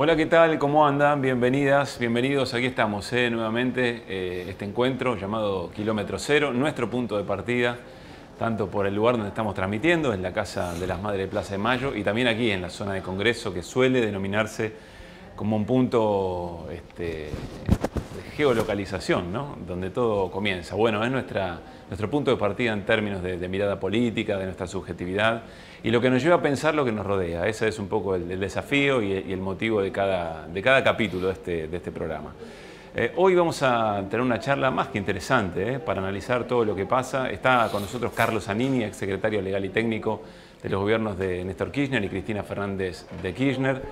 Hola, ¿qué tal? ¿Cómo andan? Bienvenidas, bienvenidos. Aquí estamos nuevamente, este encuentro llamado Kilómetro Cero, nuestro punto de partida, tanto por el lugar donde estamos transmitiendo, en la Casa de las Madres de Plaza de Mayo, y también aquí en la zona de Congreso, que suele denominarse como un punto de geolocalización, ¿no? Donde todo comienza. Bueno, es nuestro punto de partida en términos de mirada política, de nuestra subjetividad, y lo que nos lleva a pensar lo que nos rodea. Ese es un poco el desafío y el motivo de cada capítulo de este programa. Hoy vamos a tener una charla más que interesante para analizar todo lo que pasa. Está con nosotros Carlos Zanini, exsecretario legal y técnico de los gobiernos de Néstor Kirchner y Cristina Fernández de Kirchner,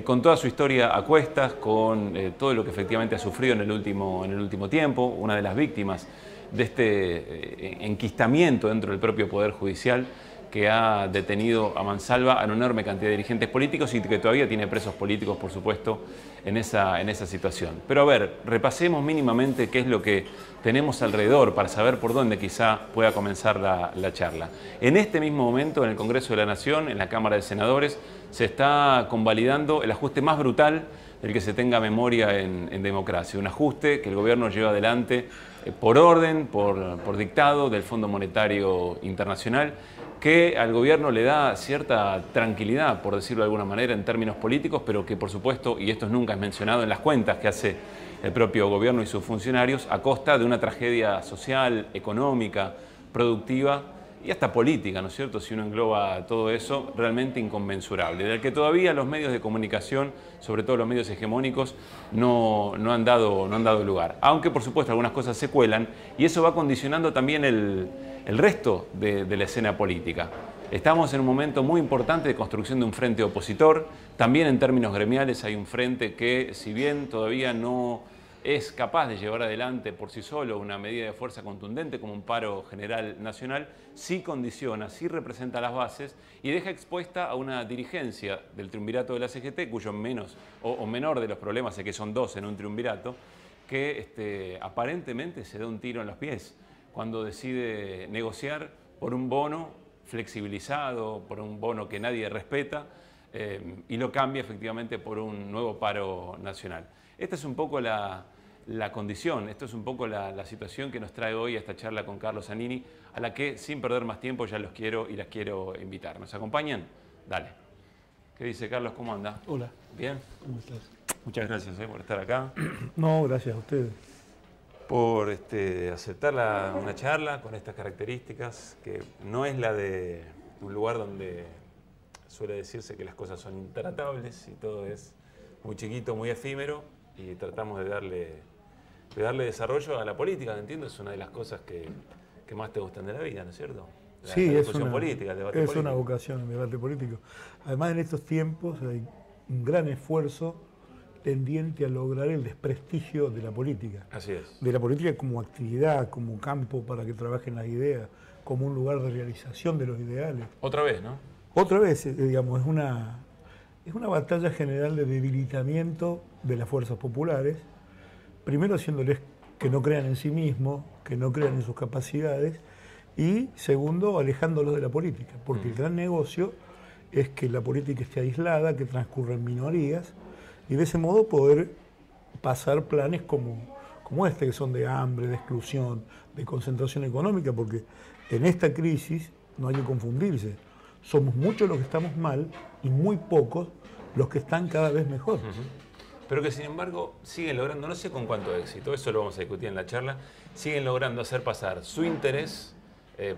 con toda su historia a cuestas, con todo lo que efectivamente ha sufrido en el último tiempo, una de las víctimas de este enquistamiento dentro del propio Poder Judicial, que ha detenido a mansalva a una enorme cantidad de dirigentes políticos y que todavía tiene presos políticos, por supuesto, en esa situación. Pero a ver, repasemos mínimamente qué es lo que tenemos alrededor para saber por dónde quizá pueda comenzar la charla. En este mismo momento, en el Congreso de la Nación, en la Cámara de Senadores, se está convalidando el ajuste más brutal del que se tenga memoria en democracia. Un ajuste que el gobierno lleva adelante por orden, por dictado del Fondo Monetario Internacional, que al gobierno le da cierta tranquilidad, por decirlo de alguna manera, en términos políticos, pero que por supuesto, y esto nunca es mencionado en las cuentas que hace el propio gobierno y sus funcionarios, a costa de una tragedia social, económica, productiva y hasta política, ¿no es cierto? Si uno engloba todo eso, realmente inconmensurable, del que todavía los medios de comunicación, sobre todo los medios hegemónicos, no han dado lugar. Aunque por supuesto algunas cosas se cuelan y eso va condicionando también el resto de la escena política. Estamos en un momento muy importante de construcción de un frente opositor. También en términos gremiales hay un frente que, si bien todavía no es capaz de llevar adelante por sí solo una medida de fuerza contundente como un paro general nacional, sí condiciona, sí representa las bases y deja expuesta a una dirigencia del triunvirato de la CGT, cuyo menos o menor de los problemas es que son dos en un triunvirato, que aparentemente se da un tiro en los pies cuando decide negociar por un bono flexibilizado, por un bono que nadie respeta, y lo cambia efectivamente por un nuevo paro nacional. Esta es un poco la condición, esto es un poco la situación que nos trae hoy a esta charla con Carlos Zanini, a la que sin perder más tiempo ya las quiero invitar. ¿Nos acompañan? Dale. ¿Qué dice Carlos? ¿Cómo anda? Hola. ¿Bien? ¿Cómo estás? Muchas gracias por estar acá. No, gracias a ustedes. Por aceptar una charla con estas características, que no es la de un lugar donde suele decirse que las cosas son intratables y todo es muy chiquito, muy efímero, y tratamos de darle desarrollo a la política, entiendo, es una de las cosas que más te gustan de la vida, ¿no es cierto? Sí, la discusión política, el debate político. Es una vocación el debate político. Además, en estos tiempos hay un gran esfuerzo tendiente a lograr el desprestigio de la política. Así es. De la política como actividad, como campo para que trabajen las ideas, como un lugar de realización de los ideales. Otra vez, ¿no? Otra vez, digamos, es una batalla general de debilitamiento de las fuerzas populares, primero haciéndoles que no crean en sí mismos, que no crean en sus capacidades, y segundo, alejándolos de la política, porque el gran negocio es que la política esté aislada, que transcurra en minorías, y de ese modo poder pasar planes como este, que son de hambre, de exclusión, de concentración económica, porque en esta crisis no hay que confundirse. Somos muchos los que estamos mal y muy pocos los que están cada vez mejor. Pero que sin embargo siguen logrando, no sé con cuánto éxito, eso lo vamos a discutir en la charla, siguen logrando hacer pasar su interés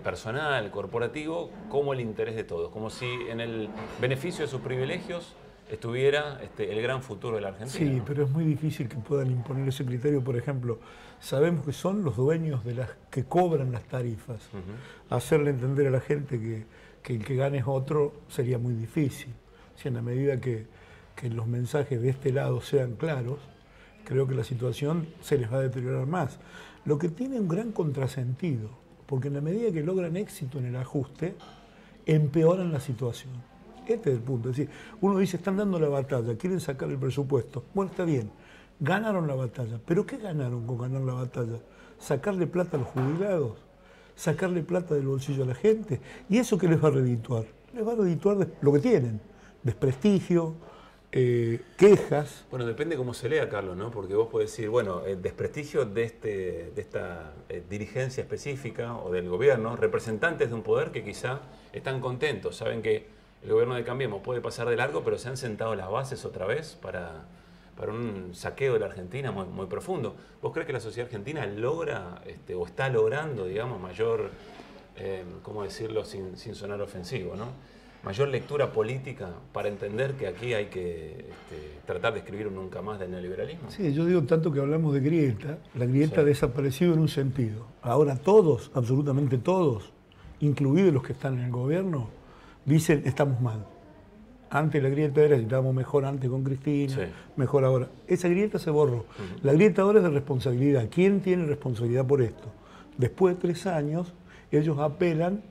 personal, corporativo, como el interés de todos, como si en el beneficio de sus privilegios estuviera el gran futuro de la Argentina. Sí, pero es muy difícil que puedan imponer ese criterio. Por ejemplo, sabemos que son los dueños de las que cobran las tarifas. Hacerle entender a la gente que el que gane es otro sería muy difícil. Si en la medida que los mensajes de este lado sean claros, creo que la situación se les va a deteriorar más. Lo que tiene un gran contrasentido, porque en la medida que logran éxito en el ajuste, empeoran la situación. Este es el punto. Es decir, uno dice, están dando la batalla, quieren sacar el presupuesto. Bueno, está bien, ganaron la batalla. ¿Pero qué ganaron con ganar la batalla? ¿Sacarle plata a los jubilados? ¿Sacarle plata del bolsillo a la gente? ¿Y eso qué les va a redituar? Les va a redituar lo que tienen. Desprestigio, quejas. Bueno, depende cómo se lea, Carlos, ¿no? Porque vos podés decir, bueno, el desprestigio de esta dirigencia específica o del gobierno, representantes de un poder que quizá están contentos, saben que el gobierno de Cambiemos puede pasar de largo, pero se han sentado las bases otra vez para un saqueo de la Argentina muy, muy profundo. ¿Vos crees que la sociedad argentina logra o está logrando, digamos, mayor, cómo decirlo sin sonar ofensivo, ¿no? Mayor lectura política para entender que aquí hay que tratar de escribir un nunca más del neoliberalismo? Sí, yo digo tanto que hablamos de grieta, la grieta ha desaparecido en un sentido. Ahora todos, absolutamente todos, incluidos los que están en el gobierno, dicen estamos mal. Antes la grieta era si estábamos mejor antes con Cristina, mejor ahora. Esa grieta se borró. La grieta ahora es de responsabilidad. ¿Quién tiene responsabilidad por esto? Después de 3 años, ellos apelan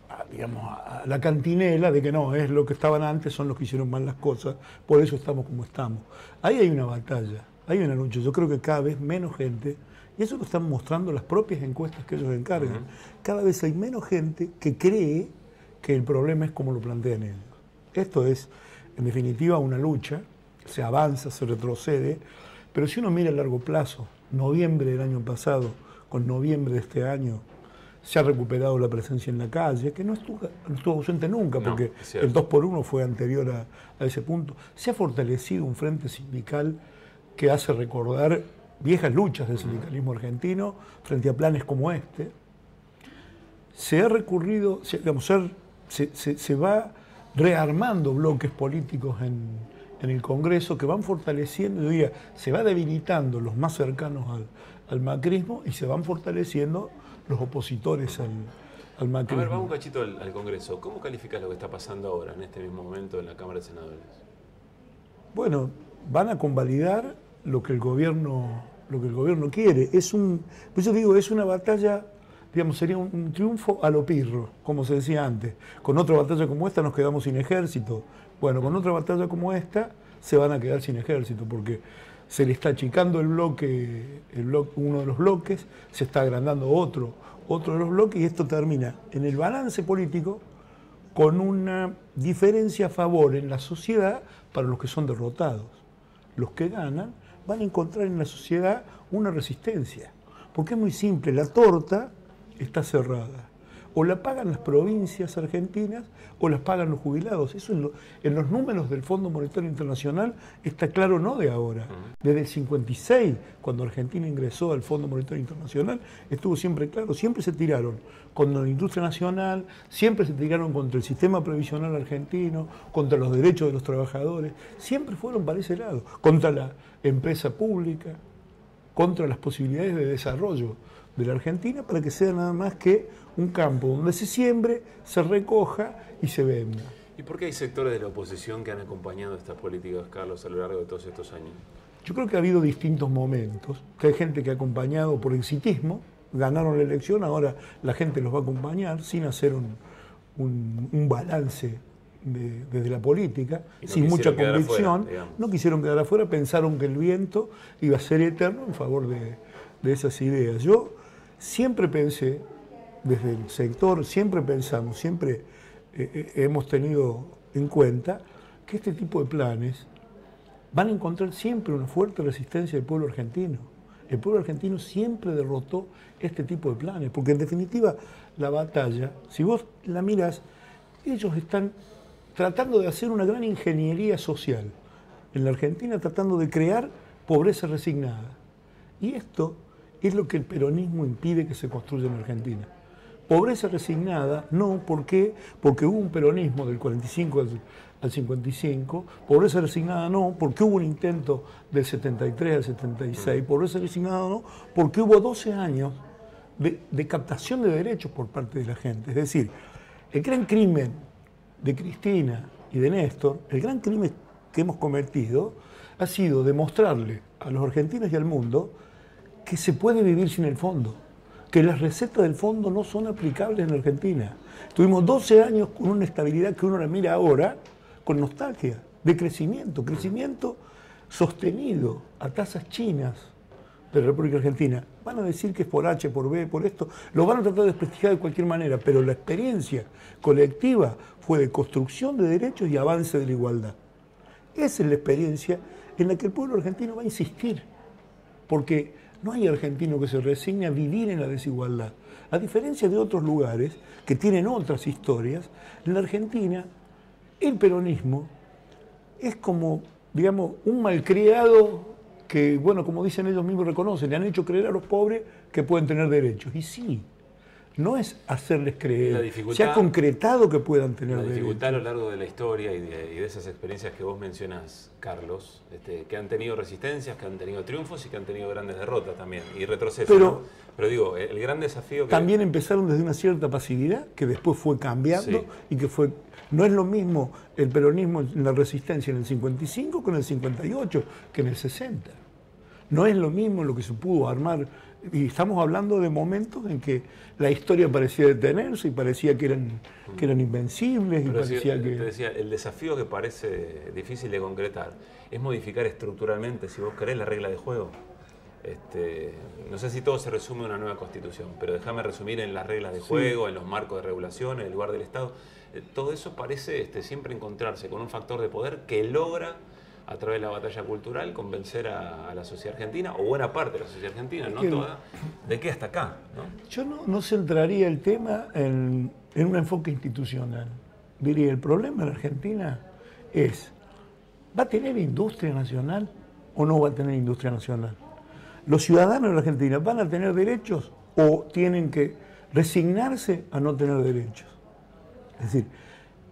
a la cantinela de que no, es lo que estaban antes, son los que hicieron mal las cosas, por eso estamos como estamos. Ahí hay una batalla, hay una lucha. Yo creo que cada vez menos gente, y eso lo están mostrando las propias encuestas que ellos encargan, cada vez hay menos gente que cree que el problema es como lo plantean ellos. Esto es, en definitiva, una lucha, se avanza, se retrocede, pero si uno mira a largo plazo, noviembre del año pasado con noviembre de este año, se ha recuperado la presencia en la calle, que no estuvo ausente nunca, porque el 2x1 fue anterior a ese punto. Se ha fortalecido un frente sindical que hace recordar viejas luchas del sindicalismo argentino frente a planes como este. Se ha recurrido, digamos, se va rearmando bloques políticos en el Congreso que van fortaleciendo, yo diría, se va debilitando los más cercanos al macrismo y se van fortaleciendo los opositores al macrismo. A ver, vamos un cachito al Congreso. ¿Cómo calificas lo que está pasando ahora, en este mismo momento, en la Cámara de Senadores? Bueno, van a convalidar lo que el gobierno quiere. Por eso digo, es una batalla, digamos, sería un triunfo a lo Pirro, como se decía antes. Con otra batalla como esta nos quedamos sin ejército. Bueno, con otra batalla como esta se van a quedar sin ejército, porque se le está achicando uno de los bloques, se está agrandando otro de los bloques, y esto termina en el balance político con una diferencia a favor en la sociedad para los que son derrotados. Los que ganan van a encontrar en la sociedad una resistencia, porque es muy simple, la torta está cerrada. O la pagan las provincias argentinas o las pagan los jubilados. Eso en los números del Fondo Monetario Internacional está claro, no de ahora. Desde el 56, cuando Argentina ingresó al Fondo Monetario Internacional, estuvo siempre claro. Siempre se tiraron contra la industria nacional, siempre se tiraron contra el sistema previsional argentino, contra los derechos de los trabajadores. Siempre fueron para ese lado. Contra la empresa pública, contra las posibilidades de desarrollo de la Argentina, para que sea nada más que un campo donde se siembre, se recoja y se venda. ¿Y por qué hay sectores de la oposición que han acompañado estas políticas, Carlos, a lo largo de todos estos años? Yo creo que ha habido distintos momentos, que hay gente que ha acompañado por exitismo, ganaron la elección, ahora la gente los va a acompañar sin hacer un balance desde la política, no sin mucha convicción, afuera, no quisieron quedar afuera, pensaron que el viento iba a ser eterno en favor de esas ideas. Yo siempre pensé, desde el sector, siempre pensamos, siempre hemos tenido en cuenta que este tipo de planes van a encontrar siempre una fuerte resistencia del pueblo argentino. El pueblo argentino siempre derrotó este tipo de planes, porque en definitiva la batalla, si vos la mirás, ellos están tratando de hacer una gran ingeniería social en la Argentina, tratando de crear pobreza resignada. Y esto es lo que el peronismo impide que se construya en Argentina. Pobreza resignada, no, ¿por qué? Porque hubo un peronismo del 45 al 55, pobreza resignada no, porque hubo un intento del 73 al 76, pobreza resignada no, porque hubo 12 años de captación de derechos por parte de la gente. Es decir, el gran crimen de Cristina y de Néstor, el gran crimen que hemos cometido ha sido demostrarle a los argentinos y al mundo que se puede vivir sin el fondo, que las recetas del fondo no son aplicables en Argentina. Tuvimos 12 años con una estabilidad que uno la mira ahora con nostalgia, de crecimiento sostenido a tasas chinas de la República Argentina. Van a decir que es por H, por B, por esto, lo van a tratar de desprestigiar de cualquier manera, pero la experiencia colectiva fue de construcción de derechos y avance de la igualdad. Esa es la experiencia en la que el pueblo argentino va a insistir, porque no hay argentino que se resigne a vivir en la desigualdad. A diferencia de otros lugares que tienen otras historias, en la Argentina el peronismo es como, digamos, un malcriado que, bueno, como dicen ellos mismos, reconocen, le han hecho creer a los pobres que pueden tener derechos. Y sí, no es hacerles creer, se ha concretado que puedan tener derechos. La dificultad a lo largo de la historia y de esas experiencias que vos mencionas, Carlos, que han tenido resistencias, que han tenido triunfos y que han tenido grandes derrotas también, y retrocesos. Pero digo, el gran desafío que... También empezaron desde una cierta pasividad, que después fue cambiando, sí, y que fue... No es lo mismo el peronismo en la resistencia en el 55 que en el 58, que en el 60. No es lo mismo lo que se pudo armar. Y estamos hablando de momentos en que la historia parecía detenerse y parecía que eran invencibles. Pero y parecía te decía, el desafío que parece difícil de concretar es modificar estructuralmente, si vos querés, la regla de juego. No sé si todo se resume en una nueva constitución, pero déjame resumir en las reglas de juego, en los marcos de regulación, en el lugar del Estado. Todo eso parece siempre encontrarse con un factor de poder que logra, a través de la batalla cultural, convencer a la sociedad argentina, o buena parte de la sociedad argentina, no toda, de que hasta acá, ¿no? Yo no centraría el tema en un enfoque institucional. Diría, el problema en Argentina es, ¿va a tener industria nacional o no va a tener industria nacional? ¿Los ciudadanos de la Argentina van a tener derechos o tienen que resignarse a no tener derechos? Es decir,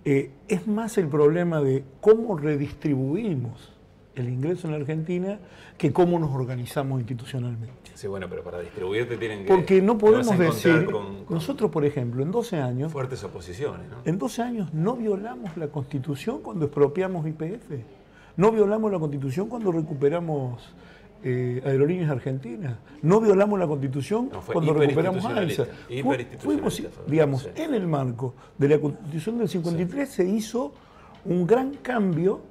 es más el problema de cómo redistribuimos el ingreso en la Argentina que cómo nos organizamos institucionalmente. Sí, bueno, pero para distribuirte tienen que... Porque no podemos decir... Nosotros, por ejemplo, en 12 años... Fuertes oposiciones, ¿no? En 12 años no violamos la Constitución cuando expropiamos YPF. No violamos la Constitución cuando recuperamos... Aerolíneas Argentinas. No violamos la Constitución cuando recuperamos AISA. Fuimos, digamos, sí, en el marco de la Constitución del 53 sí, se hizo un gran cambio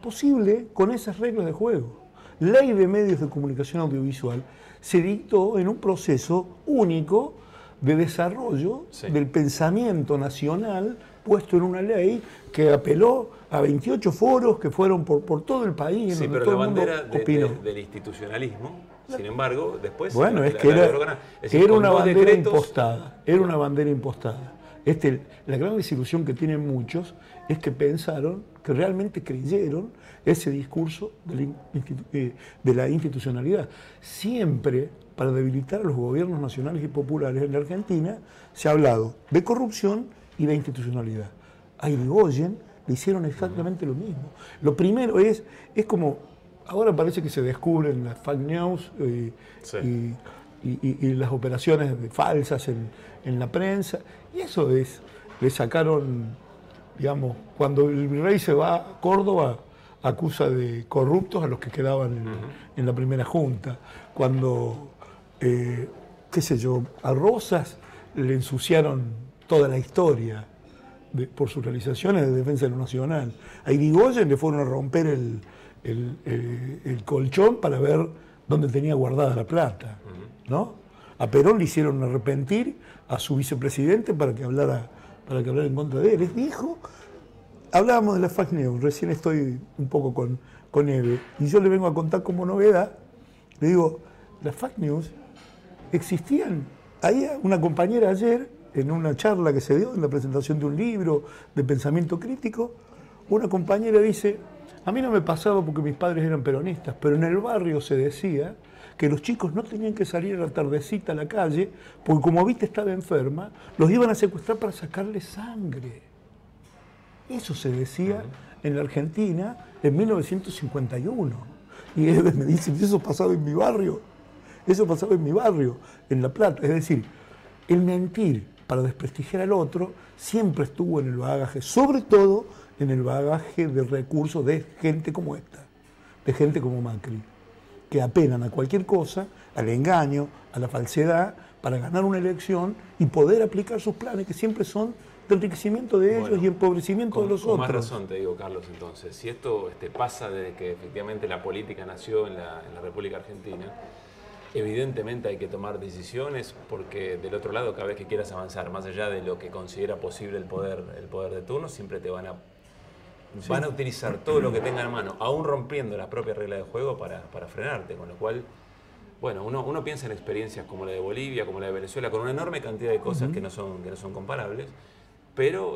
posible con esas reglas de juego. Ley de Medios de Comunicación Audiovisual se dictó en un proceso único de desarrollo sí, del pensamiento nacional puesto en una ley que apeló a 28 foros que fueron por todo el país. Sí, pero todo la bandera del institucionalismo, sin embargo, después... Bueno, es que era una bandera impostada, era una bandera impostada. La gran desilusión que tienen muchos es que pensaron, que realmente creyeron ese discurso de la institucionalidad. Siempre, para debilitar a los gobiernos nacionales y populares en la Argentina, se ha hablado de corrupción y de institucionalidad. A Irigoyen le hicieron exactamente lo mismo. Lo primero es como, ahora parece que se descubren las fake news sí, y las operaciones falsas en la prensa, y eso le sacaron, digamos, cuando el virrey se va a Córdoba, acusa de corruptos a los que quedaban en la primera junta. Cuando, qué sé yo, a Rosas le ensuciaron toda la historia por sus realizaciones de defensa de lo nacional. A Irigoyen le fueron a romper el colchón para ver dónde tenía guardada la plata, ¿no? A Perón le hicieron arrepentir a su vicepresidente para que hablara en contra de él. Es dijo, hablábamos de la fake news, recién estoy un poco con Eve, y yo le vengo a contar como novedad, le digo, las fake news existían. Había una compañera ayer, en una charla que se dio en la presentación de un libro de pensamiento crítico, una compañera dice, a mí no me pasaba porque mis padres eran peronistas, pero en el barrio se decía que los chicos no tenían que salir a la tardecita a la calle, porque como Vita estaba enferma, los iban a secuestrar para sacarle sangre. Eso se decía en la Argentina en 1951. Y Eve me dice, eso pasaba en mi barrio, en La Plata. Es decir, el mentir para desprestigiar al otro siempre estuvo en el bagaje, sobre todo en el bagaje de recursos de gente como esta, de gente como Macri, que apelan a cualquier cosa, al engaño, a la falsedad, para ganar una elección y poder aplicar sus planes, que siempre son de enriquecimiento de ellos y empobrecimiento de los otros. Con más razón te digo, Carlos, entonces, si esto pasa desde que efectivamente la política nació en la República Argentina, evidentemente hay que tomar decisiones, porque del otro lado, cada vez que quieras avanzar, más allá de lo que considera posible el poder de turno, siempre te van a van a utilizar todo lo que tengan a mano, aún rompiendo las propias reglas de juego para frenarte, con lo cual, bueno, uno piensa en experiencias como la de Bolivia, como la de Venezuela, con una enorme cantidad de cosas que no son comparables, pero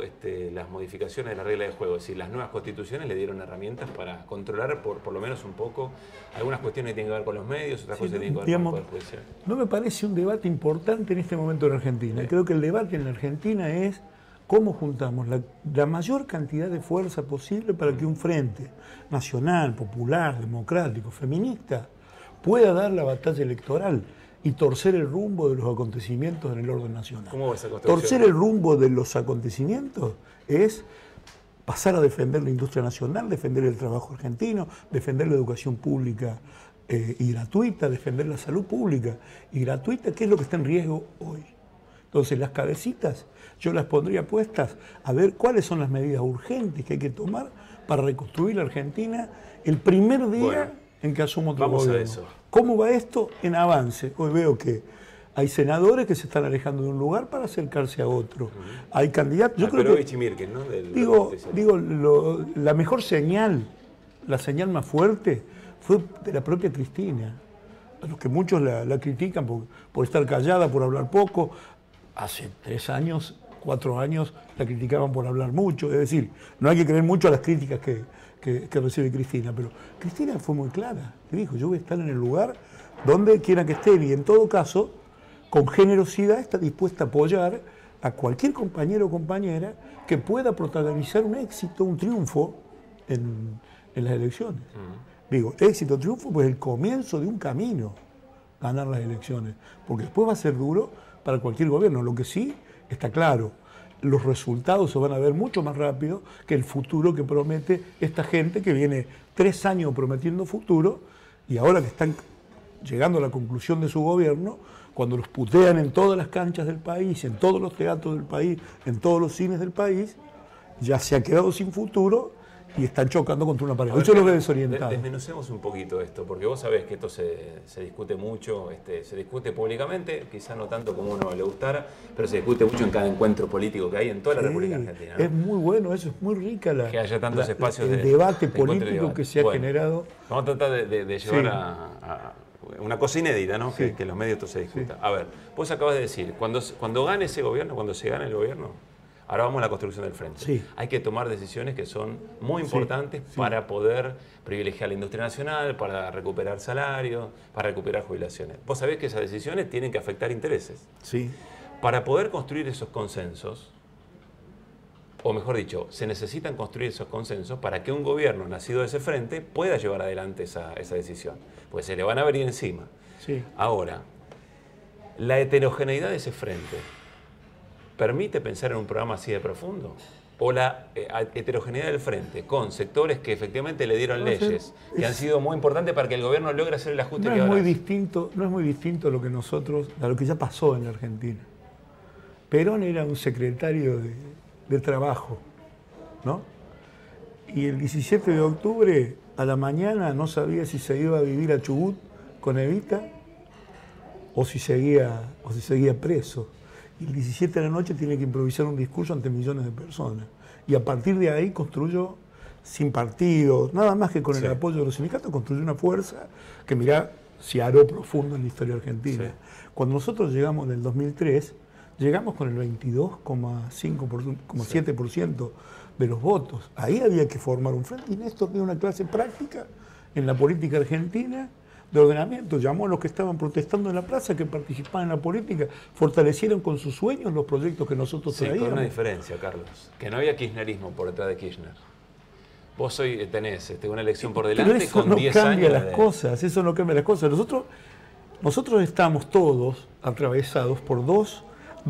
las modificaciones de la regla de juego, es decir, las nuevas constituciones le dieron herramientas para controlar por lo menos un poco algunas cuestiones que tienen que ver con los medios, otras cosas que tienen que ver con el Poder Judicial. No me parece un debate importante en este momento en Argentina. Sí. Creo que el debate en la Argentina es cómo juntamos la mayor cantidad de fuerza posible para que un frente nacional, popular, democrático, feminista, pueda dar la batalla electoral y torcer el rumbo de los acontecimientos en el orden nacional. ¿Cómo va esa construcción? Torcer el rumbo de los acontecimientos es pasar a defender la industria nacional, defender el trabajo argentino, defender la educación pública y gratuita, defender la salud pública y gratuita, que es lo que está en riesgo hoy. Entonces, las cabecitas yo las pondría puestas a ver cuáles son las medidas urgentes que hay que tomar para reconstruir la Argentina el primer día en que asuma otro gobierno. Vamos a eso. ¿Cómo va esto? En avance. Hoy veo que hay senadores que se están alejando de un lugar para acercarse a otro. Hay candidatos. Yo creo que, Mirken, ¿no? la mejor señal, la señal más fuerte, fue de la propia Cristina. A los que muchos la critican por estar callada, por hablar poco. Hace 3 años, 4 años, la criticaban por hablar mucho. Es decir, no hay que creer mucho a las críticas que recibe Cristina, pero Cristina fue muy clara. Le dijo, yo voy a estar en el lugar donde quiera que estén, y en todo caso, con generosidad está dispuesta a apoyar a cualquier compañero o compañera que pueda protagonizar un éxito, un triunfo en las elecciones. Digo, éxito, triunfo, pues el comienzo de un camino, ganar las elecciones, porque después va a ser duro para cualquier gobierno. Lo que sí está claro, los resultados se van a ver mucho más rápido que el futuro que promete esta gente que viene 3 años prometiendo futuro, y ahora que están llegando a la conclusión de su gobierno, cuando los putean en todas las canchas del país, en todos los teatros del país, en todos los cines del país, ya se ha quedado sin futuro y están chocando contra una pared. Eso lo ve desorientado. Desmenucemos un poquito esto, porque vos sabés que esto se discute mucho, se discute públicamente, quizás no tanto como a uno le gustara, pero se discute mucho en cada encuentro político que hay en toda la República Argentina, ¿no? Es muy bueno, eso es muy rica que haya tantos espacios el debate político que se ha generado. Vamos a tratar de llevar a una cosa inédita, ¿no? Que en los medios esto se discuta. A ver, vos acabas de decir, cuando gane ese gobierno, cuando se gane el gobierno, ahora vamos a la construcción del frente. Sí. Hay que tomar decisiones que son muy importantes para poder privilegiar la industria nacional, para recuperar salarios, para recuperar jubilaciones. Vos sabés que esas decisiones tienen que afectar intereses. Sí. Para poder construir esos consensos, o mejor dicho, se necesitan construir esos consensos para que un gobierno nacido de ese frente pueda llevar adelante esa decisión. Pues se le van a venir encima. Sí. Ahora, la heterogeneidad de ese frente ¿permite pensar en un programa así de profundo? ¿O la heterogeneidad del frente con sectores que efectivamente le dieron leyes que han sido muy importantes para que el gobierno logre hacer el ajuste que ahora no es muy distinto a lo que a lo que ya pasó en la Argentina. Perón era un secretario de Trabajo, ¿no? Y el 17 de octubre a la mañana no sabía si se iba a vivir a Chubut con Evita o si seguía preso. Y el 17 de la noche tiene que improvisar un discurso ante millones de personas. Y a partir de ahí construyó, sin partidos, nada más que con el apoyo de los sindicatos, construyó una fuerza que, mirá, se aró profundo en la historia argentina. Sí. Cuando nosotros llegamos en el 2003, llegamos con el 22,7% de los votos. Ahí había que formar un frente, y Néstor dio una clase práctica en la política argentina de ordenamiento. Llamó a los que estaban protestando en la plaza, que participaban en la política, fortalecieron con sus sueños los proyectos que nosotros traíamos. Con una diferencia, Carlos, que no había kirchnerismo por detrás de Kirchner. Vos hoy tenés una elección por delante pero eso con no 10 cambia años las cosas, eso no cambia las cosas. Nosotros estamos todos atravesados por dos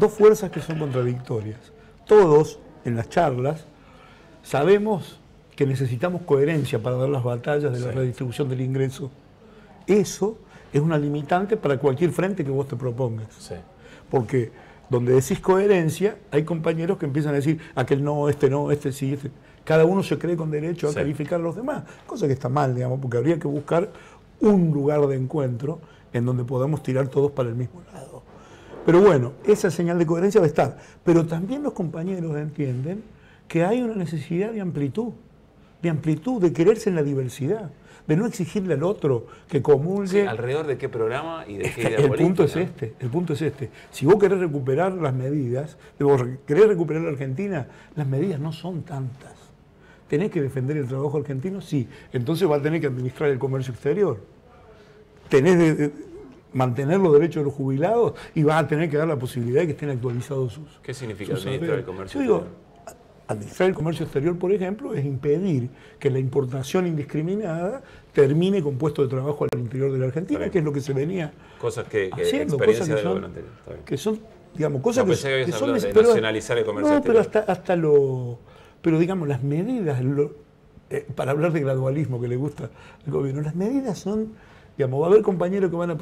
fuerzas que son contradictorias. Todos, en las charlas, sabemos que necesitamos coherencia para dar las batallas de la redistribución del ingreso. Eso es una limitante para cualquier frente que vos te propongas. Sí. Porque donde decís coherencia, hay compañeros que empiezan a decir, aquel no, este sí, este. Cada uno se cree con derecho a calificar a los demás, cosa que está mal, digamos, porque habría que buscar un lugar de encuentro en donde podamos tirar todos para el mismo lado. Pero bueno, esa señal de coherencia va a estar. Pero también los compañeros entienden que hay una necesidad de amplitud. de amplitud, de quererse en la diversidad, de no exigirle al otro que comulgue. Sí, ¿alrededor de qué programa y de qué idea El política? punto es este. Si vos querés recuperar las medidas, querés recuperar la Argentina, las medidas no son tantas. ¿Tenés que defender el trabajo argentino? Sí. Entonces va a tener que administrar el comercio exterior. Tenés de mantener los derechos de los jubilados y vas a tener que dar la posibilidad de que estén actualizados sus... ¿Qué significa administrar el comercio exterior? exterior? Administrar el comercio exterior, por ejemplo, es impedir que la importación indiscriminada termine con puestos de trabajo al interior de la Argentina, que es lo que se venía cosas que haciendo, experiencia del gobierno anterior. Que son, digamos, cosas pensé que que son de nacionalizar el comercio exterior. Pero digamos, las medidas, para hablar de gradualismo que le gusta al gobierno, las medidas son, digamos, va a haber compañeros que van a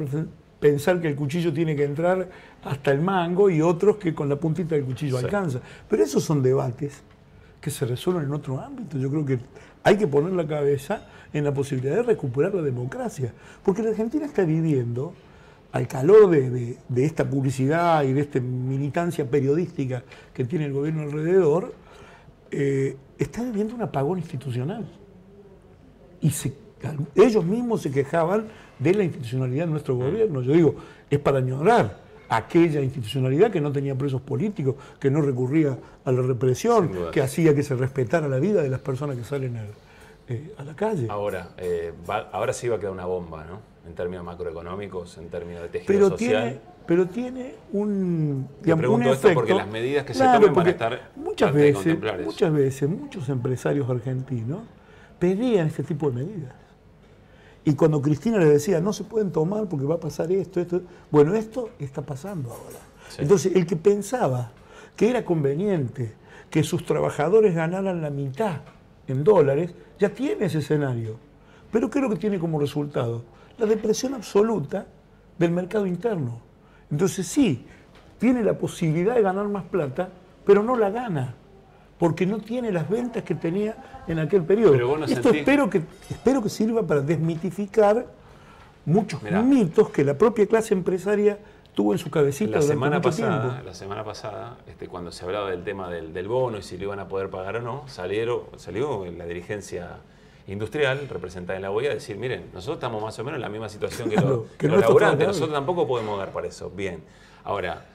pensar que el cuchillo tiene que entrar hasta el mango y otros que con la puntita del cuchillo alcanza. Pero esos son debates que se resuelven en otro ámbito. Yo creo que hay que poner la cabeza en la posibilidad de recuperar la democracia. Porque la Argentina está viviendo, al calor de esta publicidad y de esta militancia periodística que tiene el gobierno alrededor, está viviendo un apagón institucional. Y ellos mismos se quejaban de la institucionalidad de nuestro gobierno. Yo digo, es para añorar aquella institucionalidad que no tenía presos políticos, que no recurría a la represión, que hacía que se respetara la vida de las personas que salen a la calle. Ahora, ahora sí va a quedar una bomba, ¿no? En términos macroeconómicos, en términos de tejido social. Pero tiene un, digamos, pregunto un efecto, esto porque las medidas que se tomen van a estar muchas veces muchos empresarios argentinos pedían este tipo de medidas. Y cuando Cristina les decía, no se pueden tomar porque va a pasar esto, bueno, esto está pasando ahora. Sí. Entonces, el que pensaba que era conveniente que sus trabajadores ganaran la mitad en dólares, ya tiene ese escenario. Pero ¿qué es lo que tiene como resultado? La depresión absoluta del mercado interno. Entonces, sí, tiene la posibilidad de ganar más plata, pero no la gana, porque no tiene las ventas que tenía en aquel periodo. Esto espero que sirva para desmitificar muchos mitos que la propia clase empresaria tuvo en su cabecita durante mucho tiempo. La semana pasada, cuando se hablaba del tema del bono y si lo iban a poder pagar o no, salió la dirigencia industrial representada en la OEA a decir, miren, nosotros estamos más o menos en la misma situación que los laburantes, nosotros tampoco podemos dar para eso. Bien, ahora,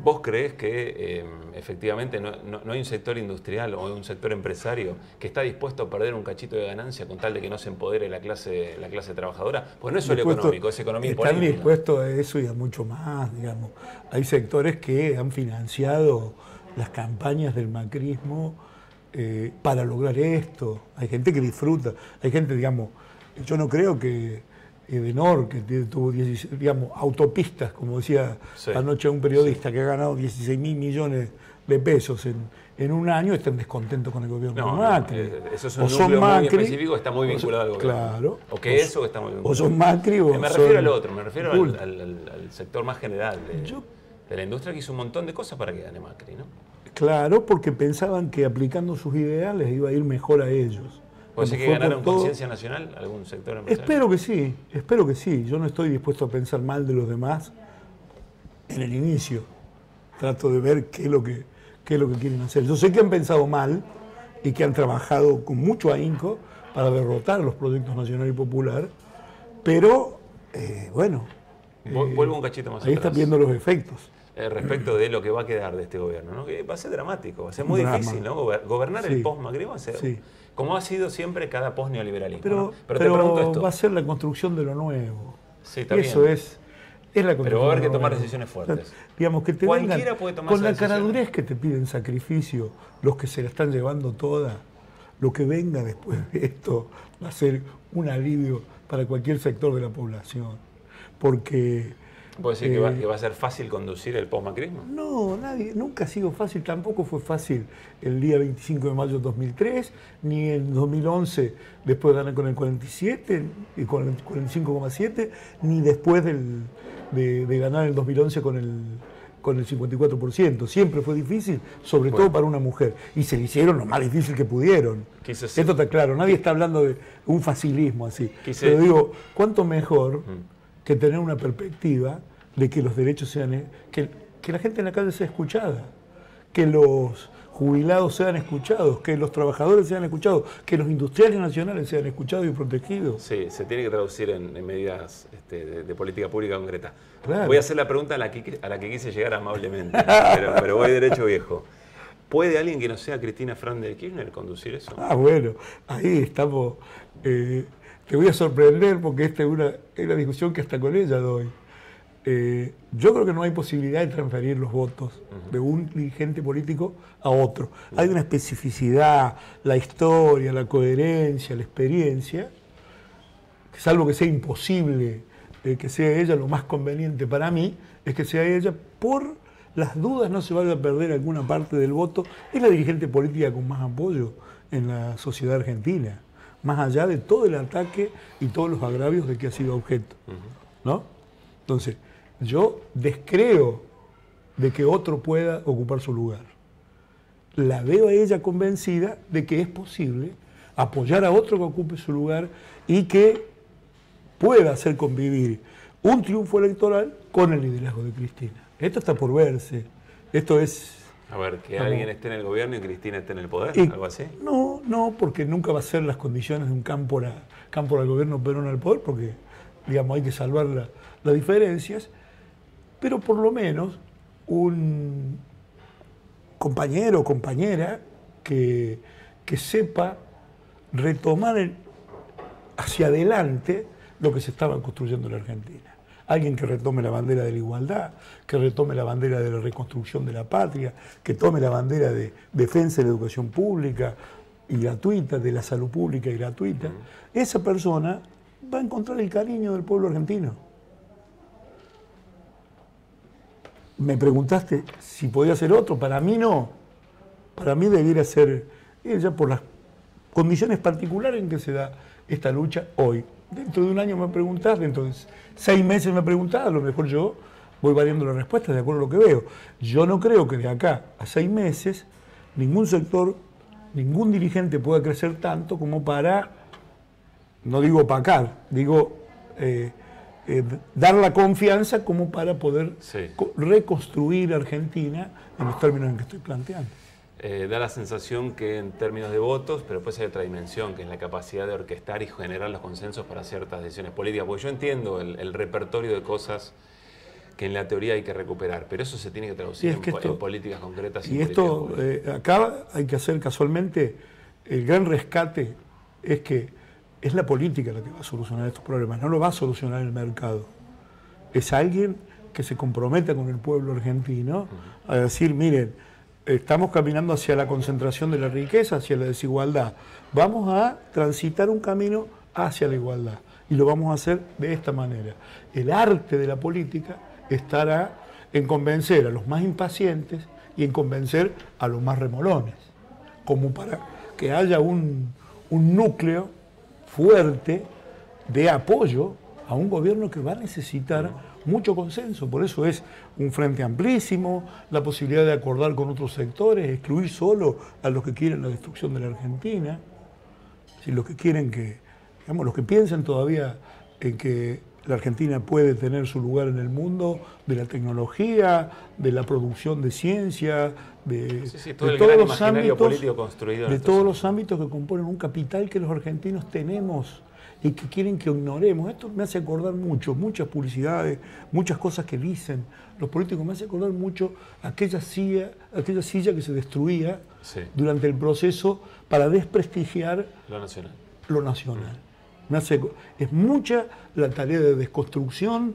¿vos creés que efectivamente no hay un sector industrial o un sector empresario que está dispuesto a perder un cachito de ganancia con tal de que no se empodere la clase trabajadora? Pues no es solo económico, es economía política. Están dispuestos a eso y a mucho más, digamos. Hay sectores que han financiado las campañas del macrismo para lograr esto. Hay gente que disfruta, hay gente, digamos, yo no creo que Edenor, que tuvo 16, digamos, autopistas, como decía anoche un periodista, que ha ganado 16.000 millones de pesos en un año, estén descontentos con el gobierno de Macri. Eso es un núcleo muy específico, está muy vinculado al gobierno. Claro. O que eso que está muy vinculado. O son Macri o me refiero al otro, me refiero al sector más general de la industria que hizo un montón de cosas para que gane Macri, ¿no? Claro, porque pensaban que aplicando sus ideales iba a ir mejor a ellos. ¿Puede ser que ganaron conciencia nacional algún sector empresarial? Espero que sí. Yo no estoy dispuesto a pensar mal de los demás en el inicio. Trato de ver qué es lo que quieren hacer. Yo sé que han pensado mal y que han trabajado con mucho ahínco para derrotar los proyectos nacional y popular, pero bueno. Vuelvo un cachito más ahí atrás. Están viendo los efectos. Respecto de lo que va a quedar de este gobierno, ¿no? Que va a ser dramático, va a ser muy difícil, ¿no? Gobernar el post-Macri va a ser, como ha sido siempre cada post-neoliberalismo. Pero, ¿no? pero te pregunto esto. Va a ser la construcción de lo nuevo. Sí, está Eso bien. es la construcción. Pero va a haber que tomar decisiones fuertes. O sea, digamos, que te cualquiera puede tomar con la caradurez que te piden sacrificio, los que se la están llevando toda, lo que venga después de esto va a ser un alivio para cualquier sector de la población. Porque ¿puede decir que va a ser fácil conducir el post-macrismo? No, nunca ha sido fácil, tampoco fue fácil el día 25 de mayo de 2003, ni en 2011 después de ganar con el 47 y con el 45,7, ni después de ganar en 2011 con el 54%. Siempre fue difícil, sobre todo para una mujer. Y se le hicieron lo más difícil que pudieron. Esto está claro, nadie está hablando de un facilismo así. Pero digo, ¿cuánto mejor que tener una perspectiva de que los derechos sean, que la gente en la calle sea escuchada, que los jubilados sean escuchados, que los trabajadores sean escuchados, que los industriales nacionales sean escuchados y protegidos. Sí, se tiene que traducir en medidas de política pública concreta. Claro. Voy a hacer la pregunta a la que quise llegar amablemente, pero voy derecho viejo. ¿Puede alguien que no sea Cristina Fernández de Kirchner conducir eso? Ah, bueno, ahí estamos. Te voy a sorprender porque esta es una discusión que hasta con ella doy. Yo creo que no hay posibilidad de transferir los votos de un dirigente político a otro. Hay una especificidad, la historia, la coherencia, la experiencia, salvo que sea imposible que sea ella, lo más conveniente para mí es que sea ella, por las dudas no se vaya a perder alguna parte del voto. Es la dirigente política con más apoyo en la sociedad argentina, más allá de todo el ataque y todos los agravios de que ha sido objeto, ¿no? Entonces, yo descreo de que otro pueda ocupar su lugar. La veo a ella convencida de que es posible apoyar a otro que ocupe su lugar y que pueda hacer convivir un triunfo electoral con el liderazgo de Cristina. Esto está por verse. Esto es... A ver, que alguien esté en el gobierno y Cristina esté en el poder, algo así. No, porque nunca va a ser las condiciones de un campo al gobierno, pero no al poder, porque, digamos, hay que salvar las diferencias. Pero por lo menos un compañero o compañera que sepa retomar hacia adelante lo que se estaba construyendo en la Argentina. Alguien que retome la bandera de la igualdad, que retome la bandera de la reconstrucción de la patria, que tome la bandera de defensa de la educación pública y gratuita, de la salud pública y gratuita. Esa persona va a encontrar el cariño del pueblo argentino. Me preguntaste si podía ser otro. Para mí no. Para mí debiera ser ella por las condiciones particulares en que se da esta lucha hoy. Dentro de un año me preguntás, dentro de 6 meses me preguntás, a lo mejor yo voy variando la respuesta de acuerdo a lo que veo. Yo no creo que de acá a 6 meses ningún sector, ningún dirigente pueda crecer tanto como para, no digo opacar, digo dar la confianza como para poder reconstruir Argentina en los términos en que estoy planteando. Da la sensación que en términos de votos, pero después hay otra dimensión, que es la capacidad de orquestar y generar los consensos para ciertas decisiones políticas. Porque yo entiendo el repertorio de cosas que en la teoría hay que recuperar, pero eso se tiene que traducir en políticas concretas. Y esto, acá hay que hacer casualmente, el gran rescate es que es la política la que va a solucionar estos problemas, no lo va a solucionar el mercado. Es alguien que se comprometa con el pueblo argentino a decir, miren, estamos caminando hacia la concentración de la riqueza, hacia la desigualdad. Vamos a transitar un camino hacia la igualdad y lo vamos a hacer de esta manera. El arte de la política estará en convencer a los más impacientes y en convencer a los más remolones, como para que haya un núcleo fuerte de apoyo a un gobierno que va a necesitar mucho consenso. Por eso es un frente amplísimo, la posibilidad de acordar con otros sectores, excluir solo a los que quieren la destrucción de la Argentina, si los que quieren que, digamos, los que piensan todavía en que la Argentina puede tener su lugar en el mundo de la tecnología, de la producción de ciencia, de todos los ámbitos político construido de todos los ámbitos que componen un capital que los argentinos tenemos y que quieren que ignoremos. Esto me hace acordar mucho, muchas publicidades, muchas cosas que dicen los políticos, me hace acordar mucho aquella silla que se destruía durante el proceso para desprestigiar lo nacional. Es mucha la tarea de desconstrucción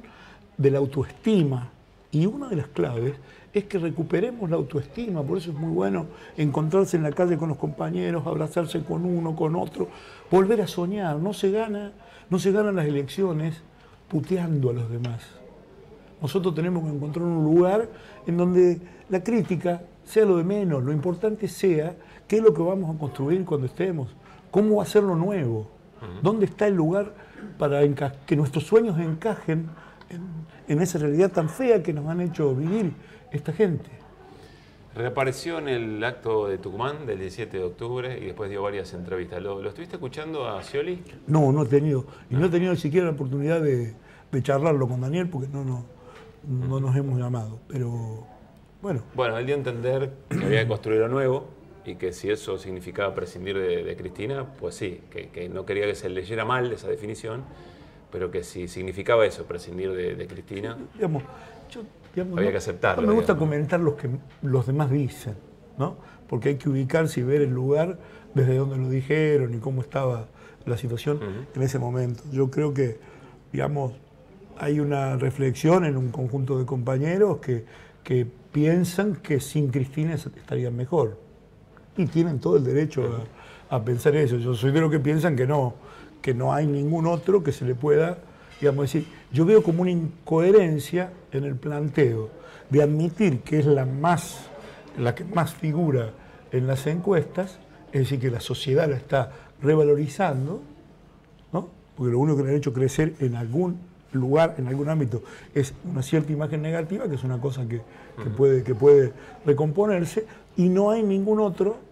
de la autoestima, y una de las claves es que recuperemos la autoestima. Por eso es muy bueno encontrarse en la calle con los compañeros, abrazarse con uno, con otro, volver a soñar. No se ganan las elecciones puteando a los demás. Nosotros tenemos que encontrar un lugar en donde la crítica sea lo de menos, lo importante sea qué es lo que vamos a construir cuando estemos, cómo va a ser lo nuevo, dónde está el lugar para que nuestros sueños encajen en esa realidad tan fea que nos han hecho vivir esta gente. Reapareció en el acto de Tucumán del 17 de octubre y después dio varias entrevistas. ¿Lo estuviste escuchando a Scioli? No, no he tenido. Y no he tenido ni siquiera la oportunidad de charlarlo con Daniel porque no nos hemos llamado. Pero bueno. Bueno, él dio a entender que había que construir lo nuevo, y que si eso significaba prescindir de Cristina, pues sí, que no quería que se leyera mal esa definición, pero que si significaba eso, prescindir de Cristina, había que aceptarlo. No me gusta comentar lo que los demás dicen, ¿no? Porque hay que ubicarse y ver el lugar desde donde lo dijeron y cómo estaba la situación en ese momento. Yo creo que, digamos, hay una reflexión en un conjunto de compañeros que piensan que sin Cristina estarían mejor. Y tienen todo el derecho a pensar eso. Yo soy de los que piensan que no hay ningún otro que se le pueda, digamos, decir. Yo veo como una incoherencia en el planteo de admitir que es la que más figura en las encuestas, es decir, que la sociedad la está revalorizando, ¿no? Porque lo único que le ha hecho crecer en algún lugar, en algún ámbito, es una cierta imagen negativa, que es una cosa que puede recomponerse, y no hay ningún otro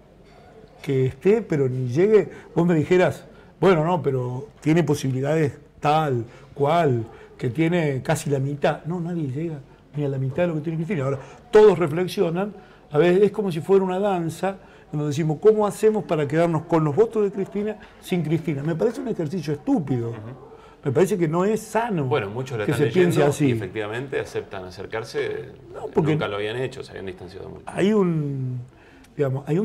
que esté, pero ni llegue. Vos me dijeras, bueno, no, pero tiene posibilidades tal, cual, que tiene casi la mitad. No, nadie llega ni a la mitad de lo que tiene Cristina. Ahora, todos reflexionan, a ver, es como si fuera una danza, donde decimos, ¿cómo hacemos para quedarnos con los votos de Cristina sin Cristina? Me parece un ejercicio estúpido. Me parece que no es sano. Bueno, muchos le que están se piense así. Y efectivamente aceptan acercarse, no, porque nunca lo habían hecho, se habían distanciado mucho. Hay un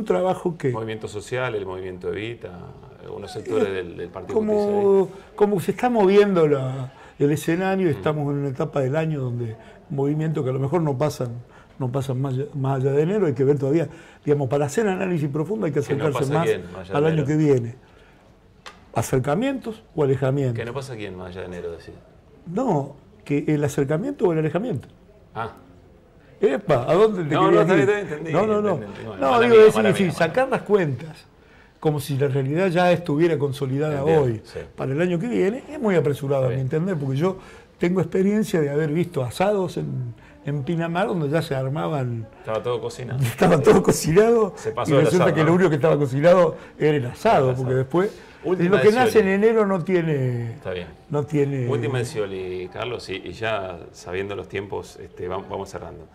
trabajo que... El movimiento social, el movimiento Evita, algunos sectores del Partido como se está moviendo el escenario, estamos en una etapa del año donde movimientos que a lo mejor no pasan más allá de enero, hay que ver todavía, digamos, para hacer análisis profundo hay que acercarse más al año que viene. ¿Acercamientos o alejamientos? ¿Qué no pasa quién más allá de enero, decir? No, que el acercamiento o el alejamiento. Ah. Epa, ¿a dónde te querías ir? Entendí. No, digo, es decir, sacar las cuentas, como si la realidad ya estuviera consolidada hoy, para el año que viene, es muy apresurado a mi entender, porque yo tengo experiencia de haber visto asados en Pinamar, donde ya se armaban... Estaba todo cocinado. Estaba todo cocinado, se pasó y resulta asado, que lo único que estaba cocinado era el asado, porque después... lo que nace en enero no tiene... Está bien. No tiene... Última de Scioli, Carlos, y ya sabiendo los tiempos, vamos cerrando.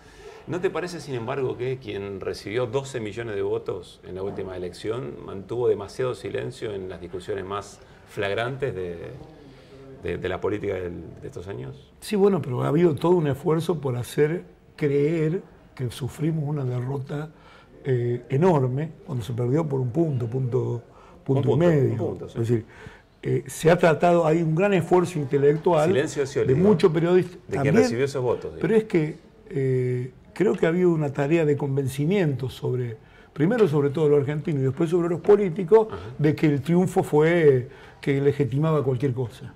¿No te parece, sin embargo, que quien recibió 12 millones de votos en la última elección mantuvo demasiado silencio en las discusiones más flagrantes de la política de estos años? Sí, bueno, pero ha habido todo un esfuerzo por hacer creer que sufrimos una derrota enorme cuando se perdió por un punto y medio. Sí. Es decir, se ha tratado, hay un gran esfuerzo intelectual de muchos periodistas. De quien recibió esos votos. Pero es que creo que ha habido una tarea de convencimiento primero sobre todo los argentinos y después sobre los políticos, de que el triunfo fue que legitimaba cualquier cosa.